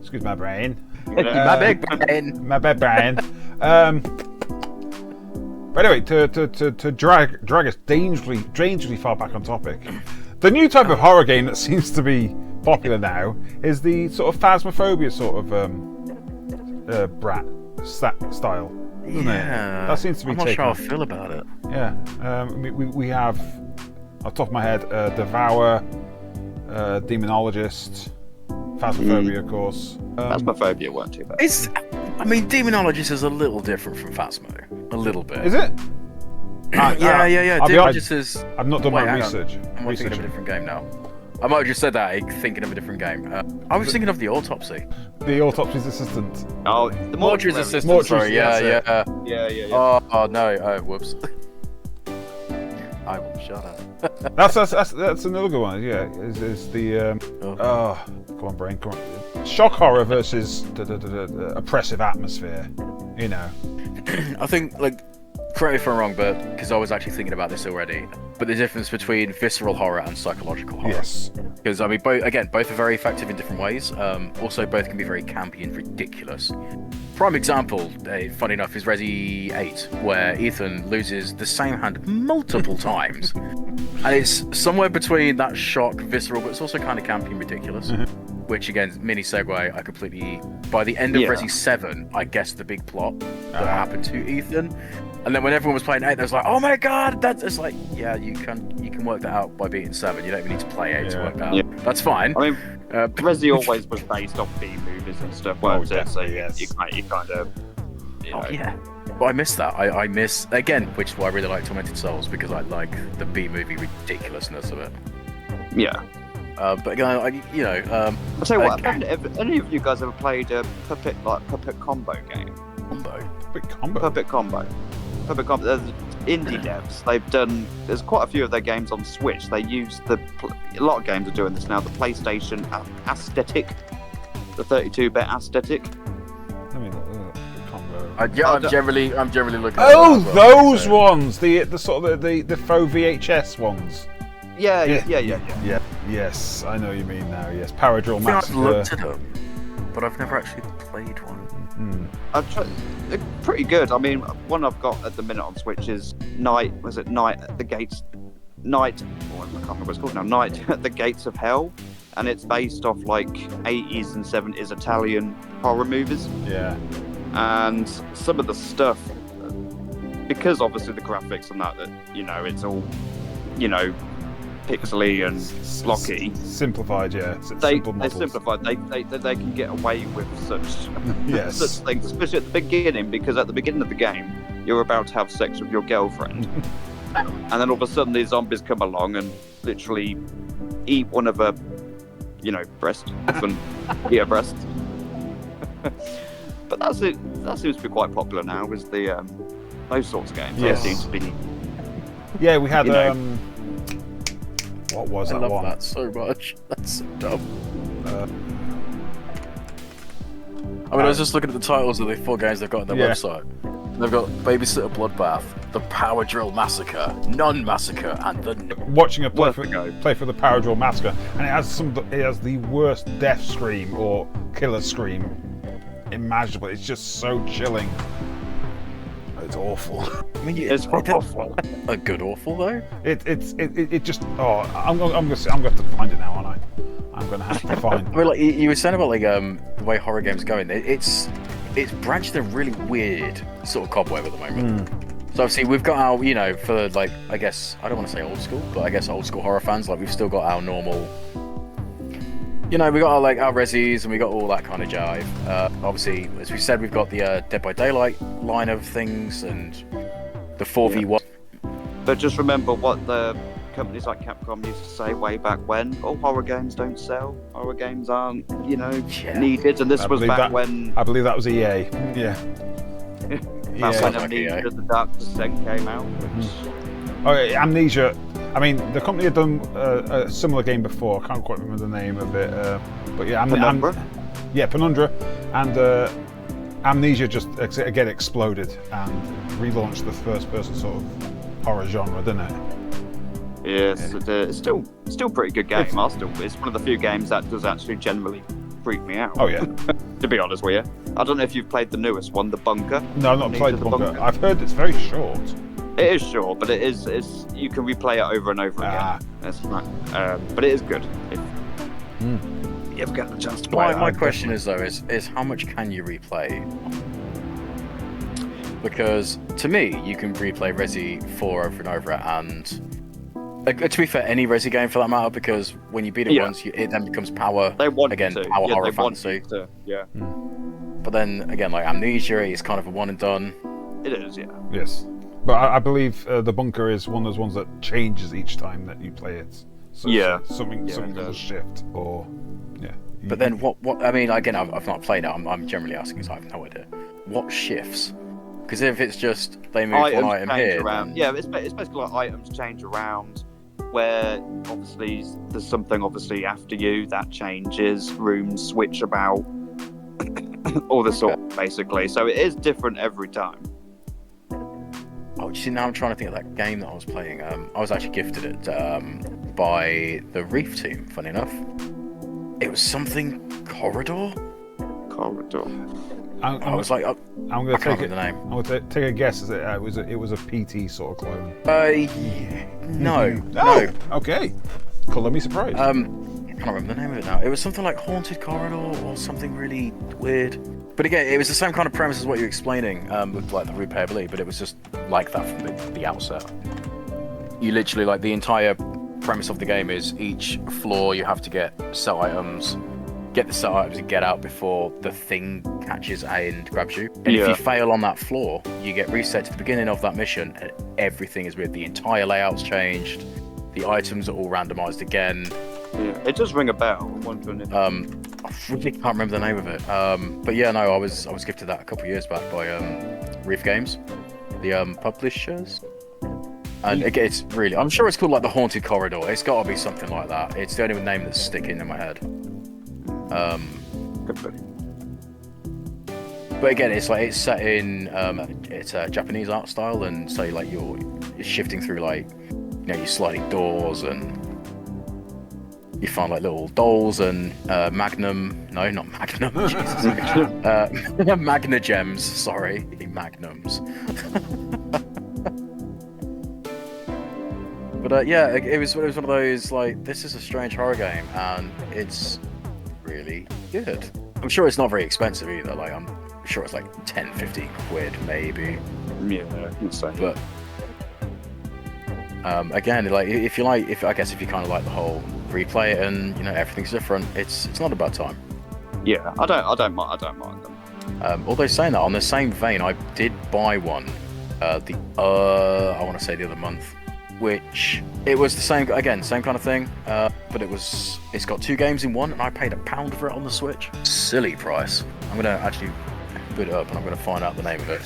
Excuse my brain. My big brain. My bad brain. But anyway, to drag us dangerously far back on topic, the new type of horror game that seems to be popular now is the sort of phasmophobia sort of brat style, isn't it? That seems to be. I'm not sure how I feel about it. Yeah, we have, off the top of my head, Devour, Demonologist, Phasmophobia, of course. Phasmophobia weren't too bad. Demonologist is a little different from Phasmo. A little bit. Is it? Yeah. Demonologist is. I've not done my research. I'm thinking of a different game now. I might have just said that, thinking of a different game. I was thinking of the Autopsy. The Autopsy's assistant. Oh, the Mortuary's assistant. Sorry, yeah. Oh no! Whoops. I will shut up. That's another good one. Yeah, is the come on, brain, come on. Shock horror versus the oppressive atmosphere. I think, like, correct me if I'm wrong, but because I was actually thinking about this already. But the difference between visceral horror and psychological horror. Yes. Because both are very effective in different ways. Also, both can be very campy and ridiculous. Prime example, funny enough, is Resi 8, where Ethan loses the same hand multiple times, and it's somewhere between that shock, visceral, but it's also kind of campy and ridiculous. Which again, mini segue, I completely. By the end of Resi 7, I guessed the big plot that happened to Ethan. And then when everyone was playing 8, they was like, "Oh my god, it's like, yeah, you can work that out by beating 7. You don't even need to play 8 to work that out. Yeah. That's fine." I mean, Resi always was based off B movies and stuff, weren't it? So you kind of. Oh yeah. But I miss that. I miss again, which is why I really like Tormented Souls, because I like the B movie ridiculousness of it. Yeah. But again, I'll tell you what. Have any of you guys ever played a puppet combo game? Puppet combo. There's indie devs. They've done. There's quite a few of their games on Switch. They use a lot of games are doing this now. The PlayStation aesthetic, the 32-bit aesthetic. I mean, combo. I'm generally looking. Oh, at those ones. The sort of the faux VHS ones. Yeah. Yes, I know what you mean now. Yes, Paradrill Massacre. I've looked at them, but I've never actually played one. I've tried. They're pretty good. I mean, one I've got at the minute on Switch is Night at the Gates. Night. Oh, I can't remember what it's called now. Night at the Gates of Hell, and it's based off like 80s and 70s Italian horror movies. Yeah. And some of the stuff, because obviously the graphics and that it's all, pixely and blocky. Simplified, yeah. They Simple models. simplified. They can get away with such Yes. such things, especially at the beginning, because at the beginning of the game, you're about to have sex with your girlfriend, and then all of a sudden these zombies come along and literally eat one of her, breast, and eat her breast. But that's it. That seems to be quite popular now. Is the those sorts of games? Yes. That seems to be. Yeah, we had what was I that love one? that so much. That's so dumb. I was just looking at the titles of the 4 games they've got on their website. They've got Babysitter Bloodbath, The Power Drill Massacre, Nun Massacre, and the... Watching a play for the Power Drill Massacre, and it has the worst death scream or killer scream imaginable. It's just so chilling. It's awful. I mean, It's awful. A good awful though. It just. Oh, I'm going to have to find it now, aren't I? I'm going to have to find. I mean, like you were saying about the way horror games are going. It's branched in a really weird sort of cobweb at the moment. So obviously we've got our, for like, I guess I don't want to say old school, but I guess old school horror fans, like we've still got our normal. We got our Resis and we got all that kind of jive. Obviously, as we said, we've got the Dead by Daylight line of things and the 4v1. But just remember what the companies like Capcom used to say way back when: "Oh, horror games don't sell. Horror games aren't, needed." And this was back when I believe that was EA. Yeah. that's when like Amnesia: EA. The Dark Descent came out. Okay, Amnesia. I mean, the company had done a similar game before. I can't quite remember the name of it, but yeah, Penumbra? Penumbra, and Amnesia just again exploded and relaunched the first-person sort of horror genre, didn't it? Yes, it's still pretty good game. It's one of the few games that does actually generally freak me out. Oh yeah. To be honest with you, I don't know if you've played the newest one, The Bunker. No, I've not played the Bunker. I've heard it's very short. It is short, but it's you can replay it over and over again. It's right. But it is good if you ever get the chance to play it. My question is how much can you replay? Because to me, you can replay Resi 4 over and over, and to be fair, any Resi game for that matter, because when you beat it once, it then becomes power horror fantasy. Yeah. But then again, like Amnesia is kind of a one and done. It is, yeah. Yes. But I believe the Bunker is one of those ones that changes each time that you play it. So something does shift, or But then what? I mean, again, I've not played it. I'm generally asking, so I have no idea. What shifts? Because if it's just they move one item here, around. Yeah, it's basically like items change around. Where obviously there's something after you that changes. Rooms switch about. All this sort, basically. So it is different every time. Oh, you see, now I'm trying to think of that game that I was playing. I was actually gifted it by the Reef team, funny enough. It was something Corridor? I was like, I'm going to take the name. I'm going to take a guess. It was a PT sort of clone. No. Okay. Colour me surprised. I can't remember the name of it now. It was something like Haunted Corridor or something really weird. But again, it was the same kind of premise as what you're explaining with like the replayability, but it was just like that from the outset. You literally, like, the entire premise of the game is each floor you have to get set items, get the set items and get out before the thing catches and grabs you. And if you fail on that floor, you get reset to the beginning of that mission and everything is weird. The entire layout's changed, the items are all randomized again. Yeah, it does ring a bell. I'm wondering if... I really can't remember the name of it. But yeah, no, I was gifted that a couple of years back by Reef Games, the publishers. And again, it's really, I'm sure it's called like the Haunted Corridor. It's got to be something like that. It's the only name that's sticking in my head. But again, it's like it's set in it's a Japanese art style, and so like you're shifting through like your sliding doors, and you find like little dolls and Magna gems. Sorry, magnums. But yeah, it was one of those like, this is a strange horror game, and it's really good. I'm sure it's not very expensive either. Like, I'm sure it's like 10-15 quid maybe. Yeah, insane. But Again, like if you kind of like the whole replay it and everything's different, it's not a bad time. Yeah, I don't mind them. Although saying that, on the same vein, I did buy one I want to say the other month, which it was the same kind of thing, but it's got 2 games in one, and I paid £1 for it on the Switch. Silly price. I'm gonna actually put it up and I'm gonna find out the name of it.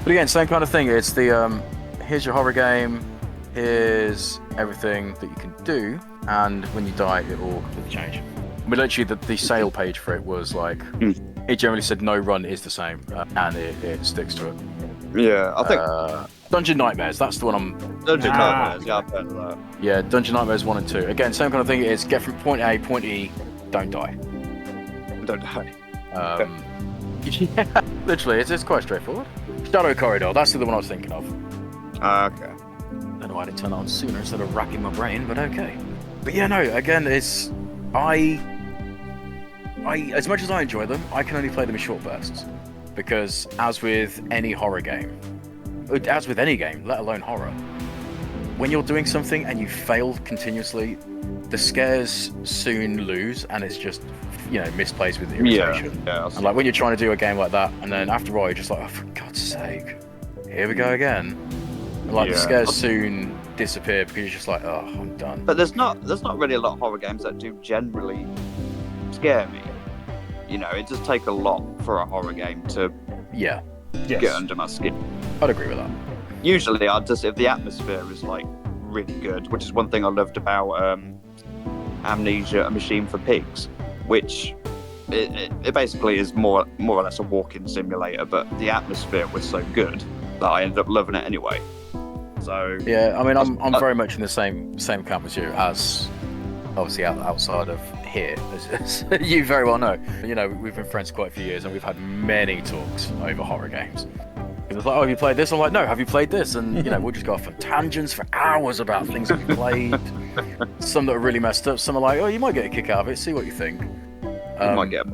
But again, same kind of thing. It's the here's your horror game, here's everything that you can do, and when you die, it will completely change. But literally, the sale page for it was like, it generally said no run is the same, and it sticks to it. Yeah, I think Dungeon Nightmares. That's the one I'm. Dungeon Nightmares. Yeah, I've heard of that. Yeah, Dungeon Nightmares 1 and 2. Again, same kind of thing. It's get from point A, point E, don't die. Don't die. Yeah, literally, it's quite straightforward. Shadow Corridor. That's the one I was thinking of. Okay. Don't know why I didn't turn that on sooner instead of racking my brain, but okay. But yeah, no. Again, it's I as much as I enjoy them, I can only play them in short bursts, because as with any horror game, as with any game, let alone horror, when you're doing something and you fail continuously, the scares soon lose, and it's just misplaced with irritation. Yeah. And like when you're trying to do a game like that, and then after a while you're just like, oh, for God's sake, here we go again. And like the scares soon disappear because you're just like, oh, I'm done. But there's not really a lot of horror games that do generally scare me. It does take a lot for a horror game to get under my skin. I'd agree with that. Usually, if the atmosphere is like really good, which is one thing I loved about Amnesia: A Machine for Pigs, which it basically is more or less a walking simulator, but the atmosphere was so good that I ended up loving it anyway. So yeah, I mean, I'm very much in the same camp as you, as obviously outside of here, as you very well know. We've been friends quite a few years, and we've had many talks over horror games. It's like, oh, have you played this? I'm like, no, have you played this? And we'll just go off on tangents for hours about things that we played. Some that are really messed up. Some are like, oh, you might get a kick out of it. See what you think. You might get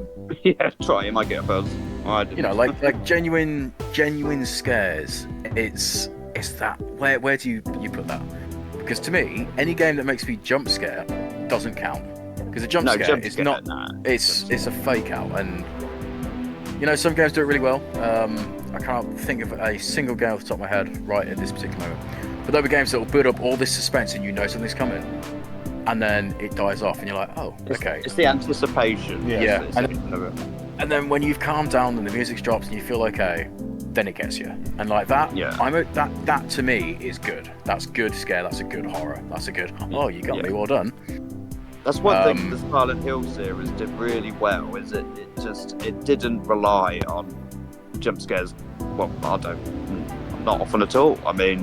You might get a buzz. Like genuine scares. It's that. Where do you put that? Because to me, any game that makes me jump scare doesn't count. Because a jump scare is not. It's a fake out, and some games do it really well. I can't think of a single game off the top of my head right at this particular moment. But there were games that will build up all this suspense, and something's coming, and then it dies off, and you're like, oh, okay. It's the anticipation. Yeah. And then when you've calmed down and the music's dropped and you feel okay, then it gets you. And like that, that to me is good. That's good scare. That's a good horror. That's a good. Oh, you got me. Well done. That's one thing the Silent Hill series did really well. Is it didn't rely on jump scares. Well, not often at all. I mean,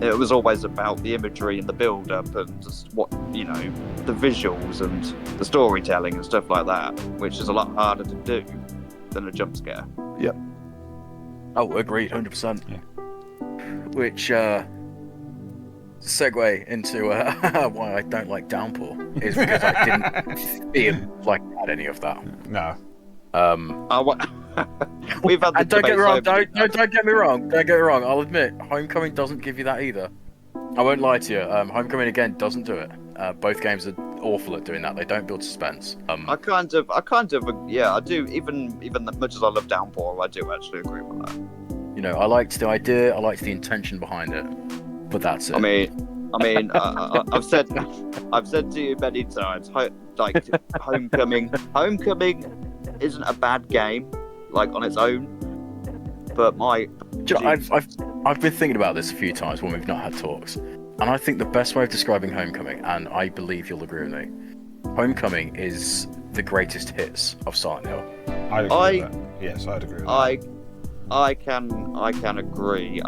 it was always about the imagery and the build-up and just what the visuals and the storytelling and stuff like that, which is a lot harder to do than a jump scare. Yep. Oh, agreed, 100%. Yeah. Which segue into why I don't like Downpour is because I didn't feel like I had any of that. No. We've had the don't get me wrong. Don't get me wrong. Don't get me wrong. I'll admit, Homecoming doesn't give you that either. I won't lie to you. Homecoming again doesn't do it. Both games are awful at doing that. They don't build suspense. I kind of, I do. Even as much as I love Downpour, I do actually agree with that. I liked the idea. I liked the intention behind it, but that's it. I mean, I've said to you many times, Homecoming isn't a bad game, like on its own. But I've been thinking about this a few times when we've not had talks, and I think the best way of describing Homecoming, and I believe you'll agree with me, Homecoming is the greatest hits of Silent Hill. I'd agree with that. Yes, I'd agree with that. I can agree.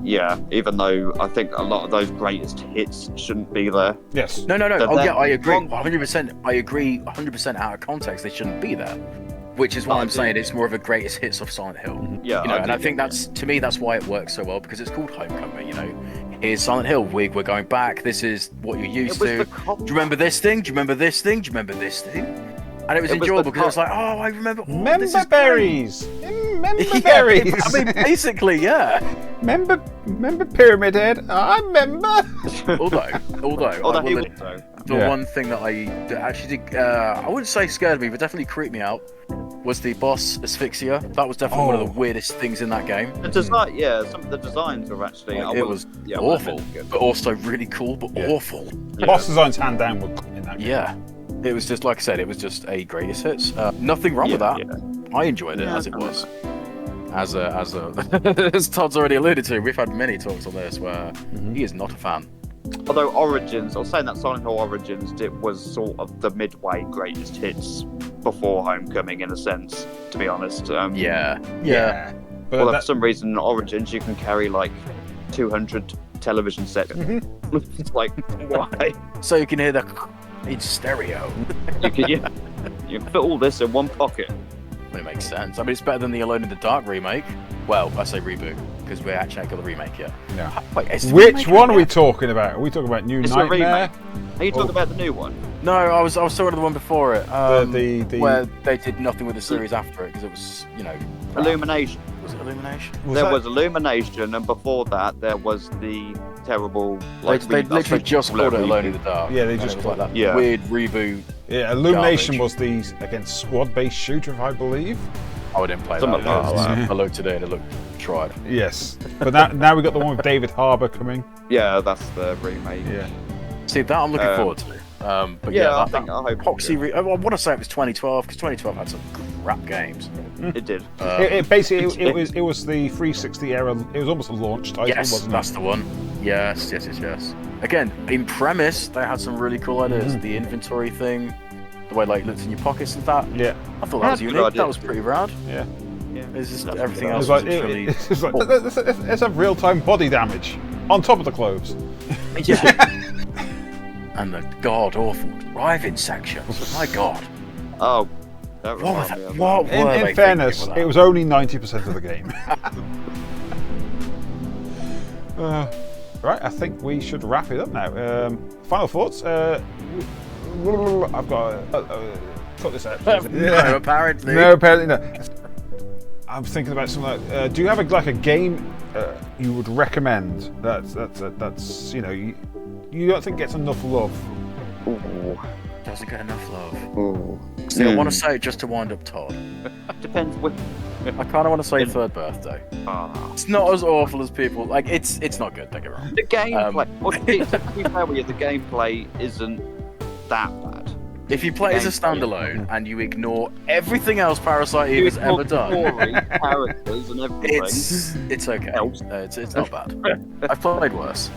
Yeah, even though I think a lot of those greatest hits shouldn't be there. Yes. No. I agree. 100%. I agree 100% out of context. They shouldn't be there. Which is why I'm saying it's more of a greatest hits of Silent Hill. Yeah. And I think that's why it works so well, because it's called Homecoming. Here's Silent Hill. We're going back. This is what you're used to. Do you remember this thing? Do you remember this thing? Do you remember this thing? And it was enjoyable because it was like, oh, I remember. Oh, this is Member berries. Member Yeah, berries. I mean, basically, yeah. Member Pyramid Head. I remember. Although I he will would though. the one thing that that actually did, I wouldn't say scared me, but definitely creeped me out, was the boss Asphyxia. That was definitely one of the weirdest things in that game. The design, some of the designs were actually. It was awful, but also really cool, but awful. Yeah. Boss designs hand down were in that game. Yeah. It was just, like I said, it was just a greatest hits. Nothing wrong with that. Yeah. I enjoyed it as it was. As as Todd's already alluded to, we've had many talks on this where he is not a fan. Although Origins, I was saying that Silent Hill Origins, it was sort of the midway greatest hits before Homecoming, in a sense, to be honest. Yeah. But for some reason, in Origins, you can carry like 200 television sets. It's like, why? So you can hear the in stereo. You can fit all this in one pocket. Well, it makes sense. I mean, it's better than the Alone in the Dark remake. Well, I say reboot because we actually ain't got the remake yet. No. Wait, Which one are we talking about? Are we talking about New Nightmare? Are you talking about the new one? No, I was talking about the one before it. The where they did nothing with the series after it because it was, crap. Illumination. Was it Illumination? There was Illumination, and before that there was the terrible. They literally just called it Alone in the Dark. Yeah, they just called called that weird reboot. Yeah, Illumination was the against squad-based shooter, I believe. I didn't play that. I looked at it and it looked tried. Yes, but now we got the one with David Harbour coming. Yeah, that's the remake. Yeah. See, that I'm looking forward to. But I hope Epoxy. I want to say it was 2012 because 2012 had some crap games. It did. It basically it was the 360 era. It was almost a launch title, wasn't it? That's the one. Yes. Again, in premise, they had some really cool ideas. The inventory thing, the way it looked in your pockets and that. Yeah. I thought that was unique. That was pretty rad. Yeah. It's just everything else. It's like let's have real-time body damage on top of the clothes. Yeah. And the god-awful driving sections. My god. Oh. In fairness, it was only 90% of the game. Right, I think we should wrap it up now. Final thoughts? I've got to cut this out. No, apparently. No, apparently not. I'm thinking about something like, do you have a game you would recommend that's you don't think gets enough love? Ooh. Doesn't get enough love. Ooh. See, I want to say it just to wind up Todd. Depends what. I kind of want to say Third Birthday. It's not as awful as people like. It's not good. Don't get me wrong. The gameplay. The gameplay isn't that bad. If you play as a standalone and you ignore everything else Parasite Eve has ever done, story, characters, and everything, it's okay. It's not bad. I've played worse.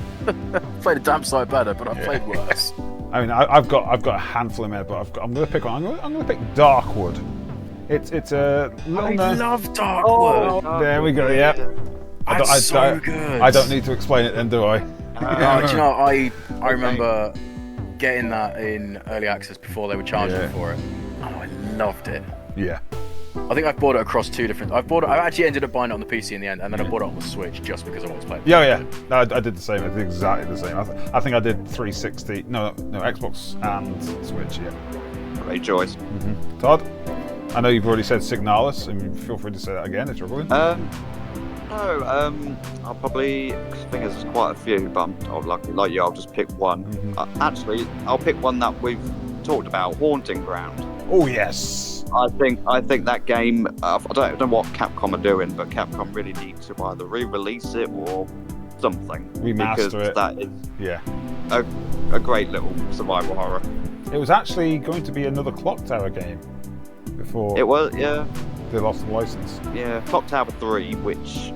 Played a damn sight better, but I've played worse. I mean, I've got a handful in there, but I'm going to pick one. I'm going to pick Darkwood. It's a little. I love Darkwood. Oh, there we go. Yeah. So good. I don't need to explain it then, do I? Do you know? I remember getting that in early access before they were charging for it. Oh, I loved it. Yeah. I think I've bought it across two different. I actually ended up buying it on the PC in the end, and then I bought it on the Switch just because I wanted to play it. Yeah. No, I did the same. I did exactly the same. I think I did 360. No, Xbox and Switch. Yeah. Great choice. Todd, I know you've already said Signalis, and feel free to say that again if you're willing. I'll probably. I think there's quite a few, but like you, I'll just pick one. Actually, I'll pick one that we've talked about, Haunting Ground. Oh yes. I think that game. I don't know what Capcom are doing, but Capcom really need to either re-release it or something. Remaster it. That is a great little survival horror. It was actually going to be another Clock Tower game before. It was, yeah. They lost the license. Yeah, Clock Tower 3, which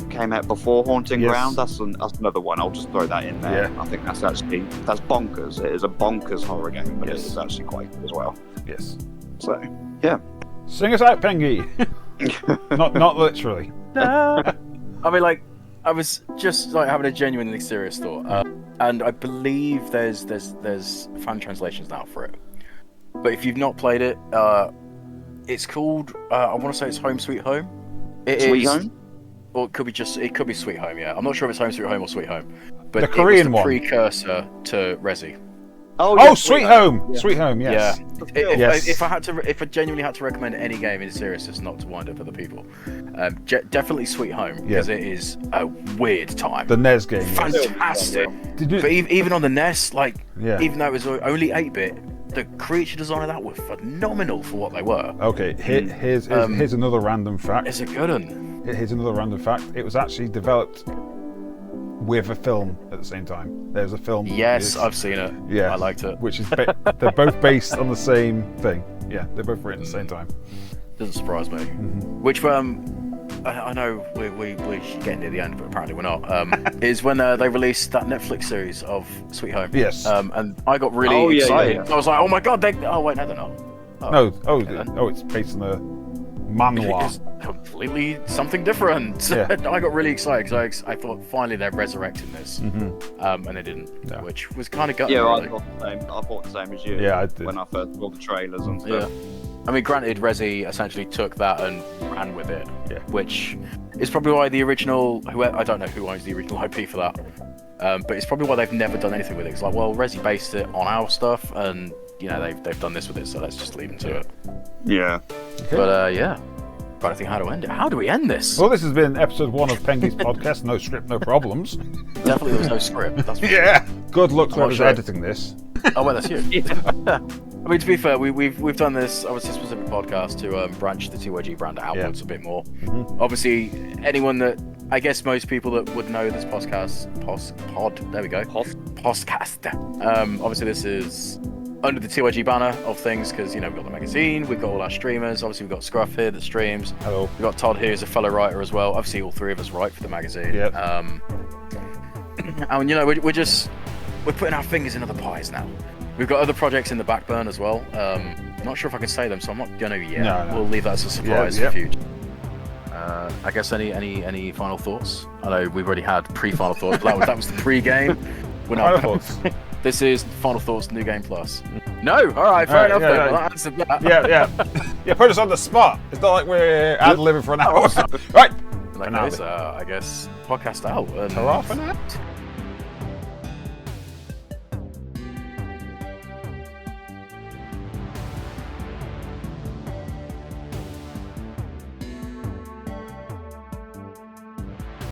came out before Haunting Ground. That's another one. I'll just throw that in there. Yeah. I think that's bonkers. It is a bonkers horror game, but it is actually quite good as well. Yes. So, yeah. Sing us out, Pengy. not literally. No. I mean, I was just having a genuinely serious thought, and I believe there's fan translations now for it. But if you've not played it, it's called. I want to say it's Home Sweet Home. Sweet Home. Or it could be Sweet Home. Yeah, I'm not sure if it's Home Sweet Home or Sweet Home. But the Korean it was the one. precursor to Resi. Oh, Sweet Home! Yeah. Sweet Home, yes. Yeah. If I genuinely had to recommend any game in series, it's not to wind up other people. Definitely Sweet Home, because it is a weird time. The NES game. Fantastic. But even on the NES, even though it was only 8-bit, the creature design of that were phenomenal for what they were. Okay, here's another random fact. It's a good one. Here's another random fact. It was actually developed with a film at the same time. There's a film. Yes, I've seen it. Yeah, I liked it. Which is they're both based on the same thing. Yeah, they're both written at the same time. Doesn't surprise me. Which I know we're getting near the end, but apparently we're not. Is when they released that Netflix series of Sweet Home. Yes. And I got really excited. I was like, oh my god, oh wait, no, they're not. It's based on a manhwa. It's completely something different. Yeah. I got really excited because I thought finally they're resurrecting this, and they didn't, which was kind of gutting. Yeah, really. I thought the same as you. Yeah, I did. When I first saw the trailers and stuff. Yeah. I mean, granted, Resi essentially took that and ran with it, which is probably why the original. I don't know who owns the original IP for that, but it's probably why they've never done anything with it. It's like, well, Resi based it on our stuff, and they've done this with it, so let's just leave them to it. Yeah. Okay. But but I think how to end it. How do we end this? Well, this has been episode 1 of Pengy's podcast. No script, no problems. Definitely there was no script. That's Good luck to whoever's editing this. Oh well, that's you. I mean, to be fair, we've done this obviously specific podcast to branch the TYG brand outwards a bit more. Obviously, anyone that I guess most people that would know this podcast, there we go, podcast. Obviously, this is under the TYG banner of things because we've got the magazine, we've got all our streamers. Obviously, we've got Scruff here that streams. Hello. We've got Todd here as a fellow writer as well. Obviously, all three of us write for the magazine. Yep. And we're putting our fingers in other pies now. We've got other projects in the back burn as well. Not sure if I can say them, so I'm not gonna yet. No. We'll leave that as a surprise for future. I guess any final thoughts? I know we've already had pre-final thoughts. But that was the pre-game. We're not. Final thoughts. This is Final Thoughts New Game Plus. No, all right, fair enough. Then. Well, answered that. Yeah. Put us on the spot. It's not like we're ad-libbing for an hour. Right. In that case, I guess podcast out. Hurrah for that.